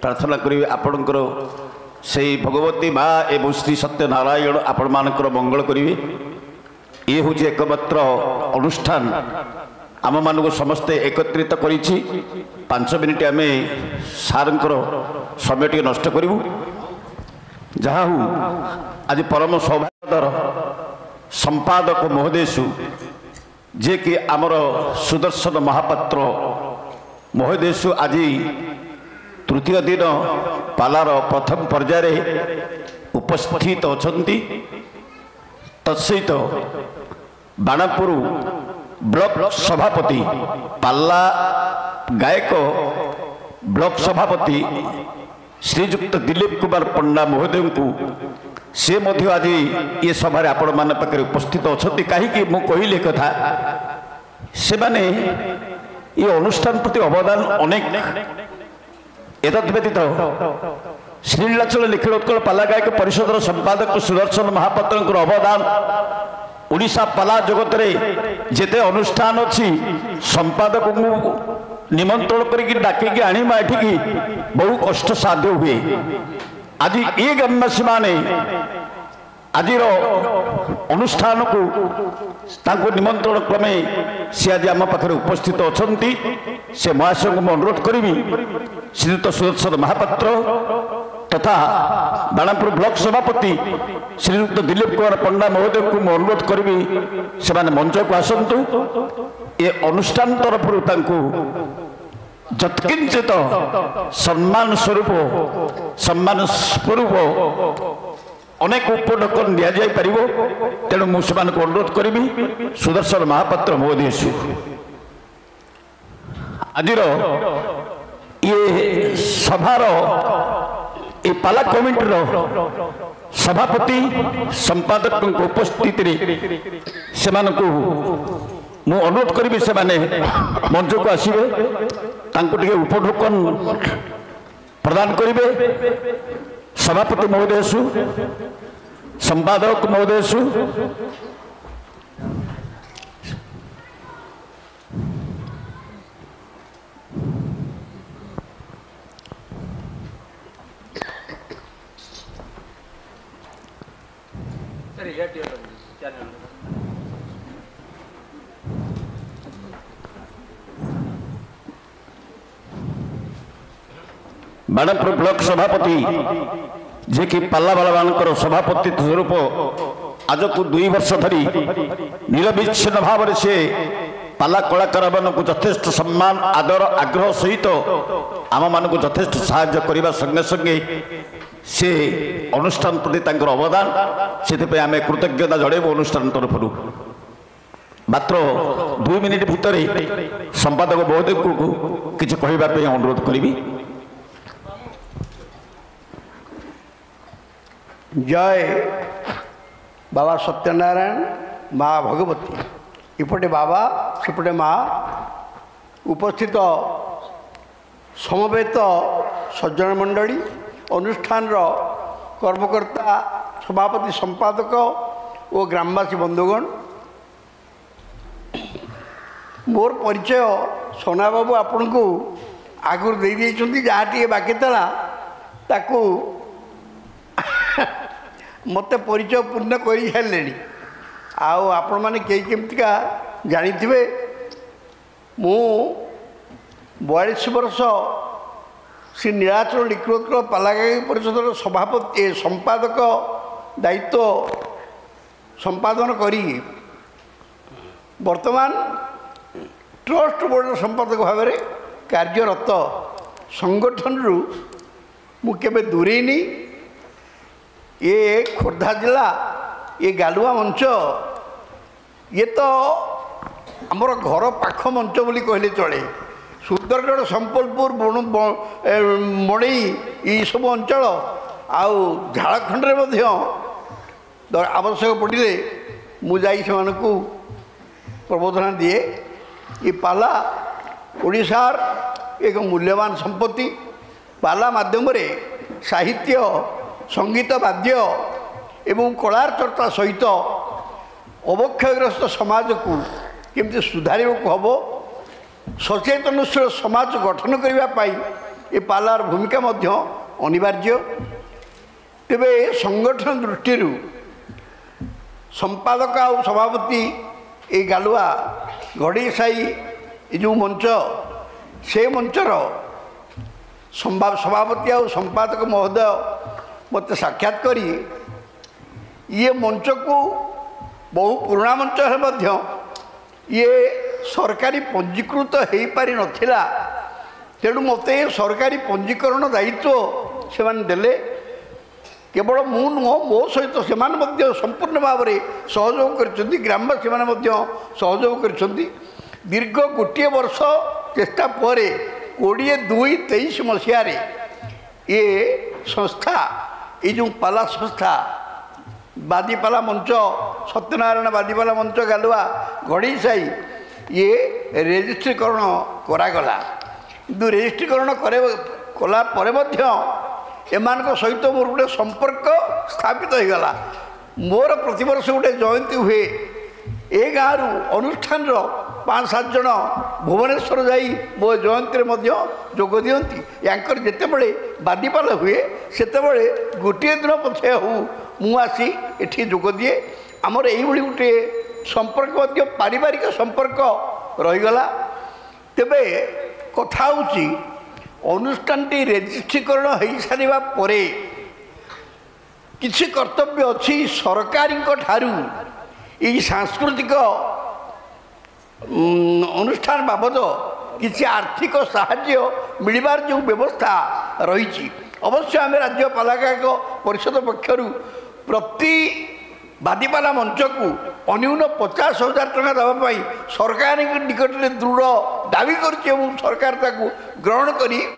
ପ୍ରାର୍ଥନା କରିବେ ଆପଣଙ୍କର ସେଇ ଭଗବତୀ ମା ଏବଂ ଶ୍ରୀ ସତ୍ୟନାରାୟଣ ଆପଣମାନଙ୍କର ମଙ୍ଗଳ କରିବେ। ଇଏ ହେଉଛି ଏକମାତ୍ର ଅନୁଷ୍ଠାନ ଆମମାନଙ୍କୁ ସମସ୍ତେ ଏକତ୍ରିତ କରିଛି। 5 ମିନିଟ୍ ଆମେ ସାର୍ଙ୍କର ସମୟ ଟିକେ ନଷ୍ଟ କରିବୁ। ଯାହା ହଉ ଆଜି ପରମ ସୌଭାଗ୍ୟର ସମ୍ପାଦକ ମହୋଦୟସୁ ଯିଏକି ଆମର ସୁଦର୍ଶନ ମହାପାତ୍ର ମହୋଦୟସୁ ଆଜି ତୃତୀୟ ଦିନ ପାଲାର ପ୍ରଥମ ପର୍ଯ୍ୟାୟରେ ଉପସ୍ଥିତ ଅଛନ୍ତି। ତତ୍ସହିତ ବାଣପୁର ବ୍ଲକ ସଭାପତି ପାଲା ଗାୟକ ବ୍ଲକ ସଭାପତି ଶ୍ରୀଯୁକ୍ତ ଦିଲ୍ଲୀପ କୁମାର ପଣ୍ଡା ମହୋଦୟଙ୍କୁ ସେ ମଧ୍ୟ ଆଜି ଏ ସଭାରେ ଆପଣମାନଙ୍କ ପାଖରେ ଉପସ୍ଥିତ ଅଛନ୍ତି। କାହିଁକି ମୁଁ କହିଲି କଥା ସେମାନେ ଏ ଅନୁଷ୍ଠାନ ପ୍ରତି ଅବଦାନ ଅନେକ। ଏତଦ୍ ବ୍ୟତୀତ ଶ୍ରୀନୀଳାଚଳ ନିଖିଳୋତ୍କଳ ପାଲା ଗାୟକ ପରିଷଦର ସମ୍ପାଦକ ସୁଦର୍ଶନ ମହାପାତ୍ରଙ୍କର ଅବଦାନ ଓଡ଼ିଶା ପାଲା ଜଗତରେ ଯେତେ ଅନୁଷ୍ଠାନ ଅଛି ସମ୍ପାଦକଙ୍କୁ ନିମନ୍ତ୍ରଣ କରିକି ଡାକିକି ଆଣିବା ଏଠିକି ବହୁ କଷ୍ଟ ସାଧ୍ୟ ହୁଏ। ଆଜି ଏ ଗ୍ରାମବାସୀମାନେ ଆଜିର ଅନୁଷ୍ଠାନକୁ ତାଙ୍କୁ ନିମନ୍ତ୍ରଣ କ୍ରମେ ସେ ଆଜି ଆମ ପାଖରେ ଉପସ୍ଥିତ ଅଛନ୍ତି। ସେ ମହାଶୟଙ୍କୁ ମୁଁ ଅନୁରୋଧ କରିବି ଶ୍ରୀଯୁକ୍ତ ସୁଦର୍ଶନ ମହାପାତ୍ର ତଥା ବାଣପୁର ବ୍ଲକ ସଭାପତି ଶ୍ରୀଯୁକ୍ତ ଦିଲ୍ଲୀପ କୁମାର ପଣ୍ଡା ମହୋଦୟଙ୍କୁ ମୁଁ ଅନୁରୋଧ କରିବି ସେମାନେ ମଞ୍ଚକୁ ଆସନ୍ତୁ। ଏ ଅନୁଷ୍ଠାନ ତରଫରୁ ତାଙ୍କୁ ଯତ୍କିଞ୍ଚିତ ସମ୍ମାନ ସ୍ୱରୂପ ଅନେକ ଉପଢୋକନ ଦିଆଯାଇପାରିବ। ତେଣୁ ମୁଁ ସେମାନଙ୍କୁ ଅନୁରୋଧ କରିବି ସୁଦର୍ଶନ ମହାପାତ୍ର ମହୋଦୟଙ୍କୁ ଆଜିର ଇଏ ସଭାର ଏ ପାଲା କମିଟିର ସଭାପତି ସମ୍ପାଦକଙ୍କ ଉପସ୍ଥିତିରେ ସେମାନଙ୍କୁ ମୁଁ ଅନୁରୋଧ କରିବି ସେମାନେ ମଞ୍ଚକୁ ଆସିବେ, ତାଙ୍କୁ ଟିକେ ଉପଢୋକନ ପ୍ରଦାନ କରିବେ। ସଭାପତି ମହୋଦୟଙ୍କୁ, ସମ୍ପାଦକ ମହୋଦୟଙ୍କୁ ବାଣପୁର ବ୍ଲକ ସଭାପତି ଯିଏକି ପାଲାବାଲାମାନଙ୍କର ସଭାପତି ସ୍ୱରୂପ ଆଜକୁ 2 ବର୍ଷ ଧରି ନିରବିଚ୍ଛିନ୍ନ ଭାବରେ ସେ ପାଲା କଳାକାରମାନଙ୍କୁ ଯଥେଷ୍ଟ ସମ୍ମାନ ଆଦର ଆଗ୍ରହ ସହିତ ଆମମାନଙ୍କୁ ଯଥେଷ୍ଟ ସାହାଯ୍ୟ କରିବା ସଙ୍ଗେ ସଙ୍ଗେ ସେ ଅନୁଷ୍ଠାନ ପ୍ରତି ତାଙ୍କର ଅବଦାନ, ସେଥିପାଇଁ ଆମେ କୃତଜ୍ଞତା ଜଣାଇବୁ ଅନୁଷ୍ଠାନ ତରଫରୁ। ମାତ୍ର 2 ମିନିଟ୍ ଭିତରେ ସମ୍ପାଦକ ମହୋଦୟଙ୍କୁ କିଛି କହିବା ପାଇଁ ଅନୁରୋଧ କରିବି। जय बाबा सत्यनारायण माँ भगवती इपटे बाबा सेपटे माँ उपस्थित समवेत सज्जन मंडली अनुष्ठान कर्मकर्ता सभापति संपादक और ग्रामवासी बंधुगण मोर परिचय सोना बाबू आपण को आगुर दे देइछंती जहाँ टी बाकी था ताकू मत परिचय पूर्ण कर सारे आपण मैंने कई केमतिका जानी मु 42 वर्ष श्री नीलाचल निकृत पालागाई परिषद सभापति संपादक दायित्व संपादन करी वर्तमान ट्रस्ट बोर्ड संपादक भाव में कार्यरत संगठन रु मु केबे दूरेनी। ये खोर्धा जिला ये गालुआ मंच ये तो आमर घर पाख मंच बोली कहले चले। सुंदरगढ़ संबलपुर मणि ये सब अंचल आउ झारखंड आवश्यक पड़े मुझे से प्रबोधना दिए। ये पाला ओडिशार एक मूल्यवान संपत्ति। पाला माध्यम साहित्य संगीत वाद्य एवं कलार चर्चा सहित अवक्षयग्रस्त समाज को केमती सुधार हम सचेतनशील समाज गठन करने ये पालार भूमिका अनिवार्य। तेबे संगठन दृष्टि संपादक आ सभापति ये गालुआ घड़ी साई जो मंच से मंचर सभापति आ संपादक महोदय मत साक्षात करी ये मंच को बहु पुराना मंच है ये सरकारी पंजीकृत हो पारि नथिला। तेणु मत सरकारी पंजीकरण दायित्व से देले। केवल मु नुह मो सहित से संपूर्ण भाव में सहयोग कर ग्रामवासी सहयोग कर दीर्घ गोटे वर्ष चेष्टा पर 2022-23 मसीह ये संस्था ये जो पाला संस्था बादीपाला मंच सत्यनारायण बादीपाला मंच गालुआ घड़ी साई ये रेजिस्ट्रीकरण करागला। किंतु रेजिस्ट्रीकरण कला परे एमान सहित मोर गोटे संपर्क स्थापित हो गला। मोर प्रतिवर्ष गोटे जयंती हुए ए गाँव अनुष्ठान 5-7 जन भुवनेश्वर जाई मो जयंती जोग दियंती। यांकर जेतेबेले बादीपाला हुए सेतेबेले गोटे दिन पछे हो मु आसी एठी जोग दिए। आमर एई भली गोटे संपर्क पारिवारिक संपर्क रहीगला। तेबे कथा होची अनुष्ठानटी रेजिस्ट्रीकरण हो सारिबा परे किछि कर्तव्य अच्छी सरकारी ठारू ये सांस्कृतिक अनुष्ठान बाबद किसी आर्थिक साहाय्य मिलबार जो व्यवस्था रही। अवश्य आम राज्य पालागायक परिषद पक्षर ପ୍ରତି ବାଦୀପାଲା ମଞ୍ଚକୁ ଅନ୍ୟୁନ 50,000 ଟଙ୍କା ଦେବା ପାଇଁ ସରକାରଙ୍କ ନିକଟରେ ଦୃଢ଼ ଦାବି କରୁଛି ଏବଂ ସରକାର ତାକୁ ଗ୍ରହଣ କରି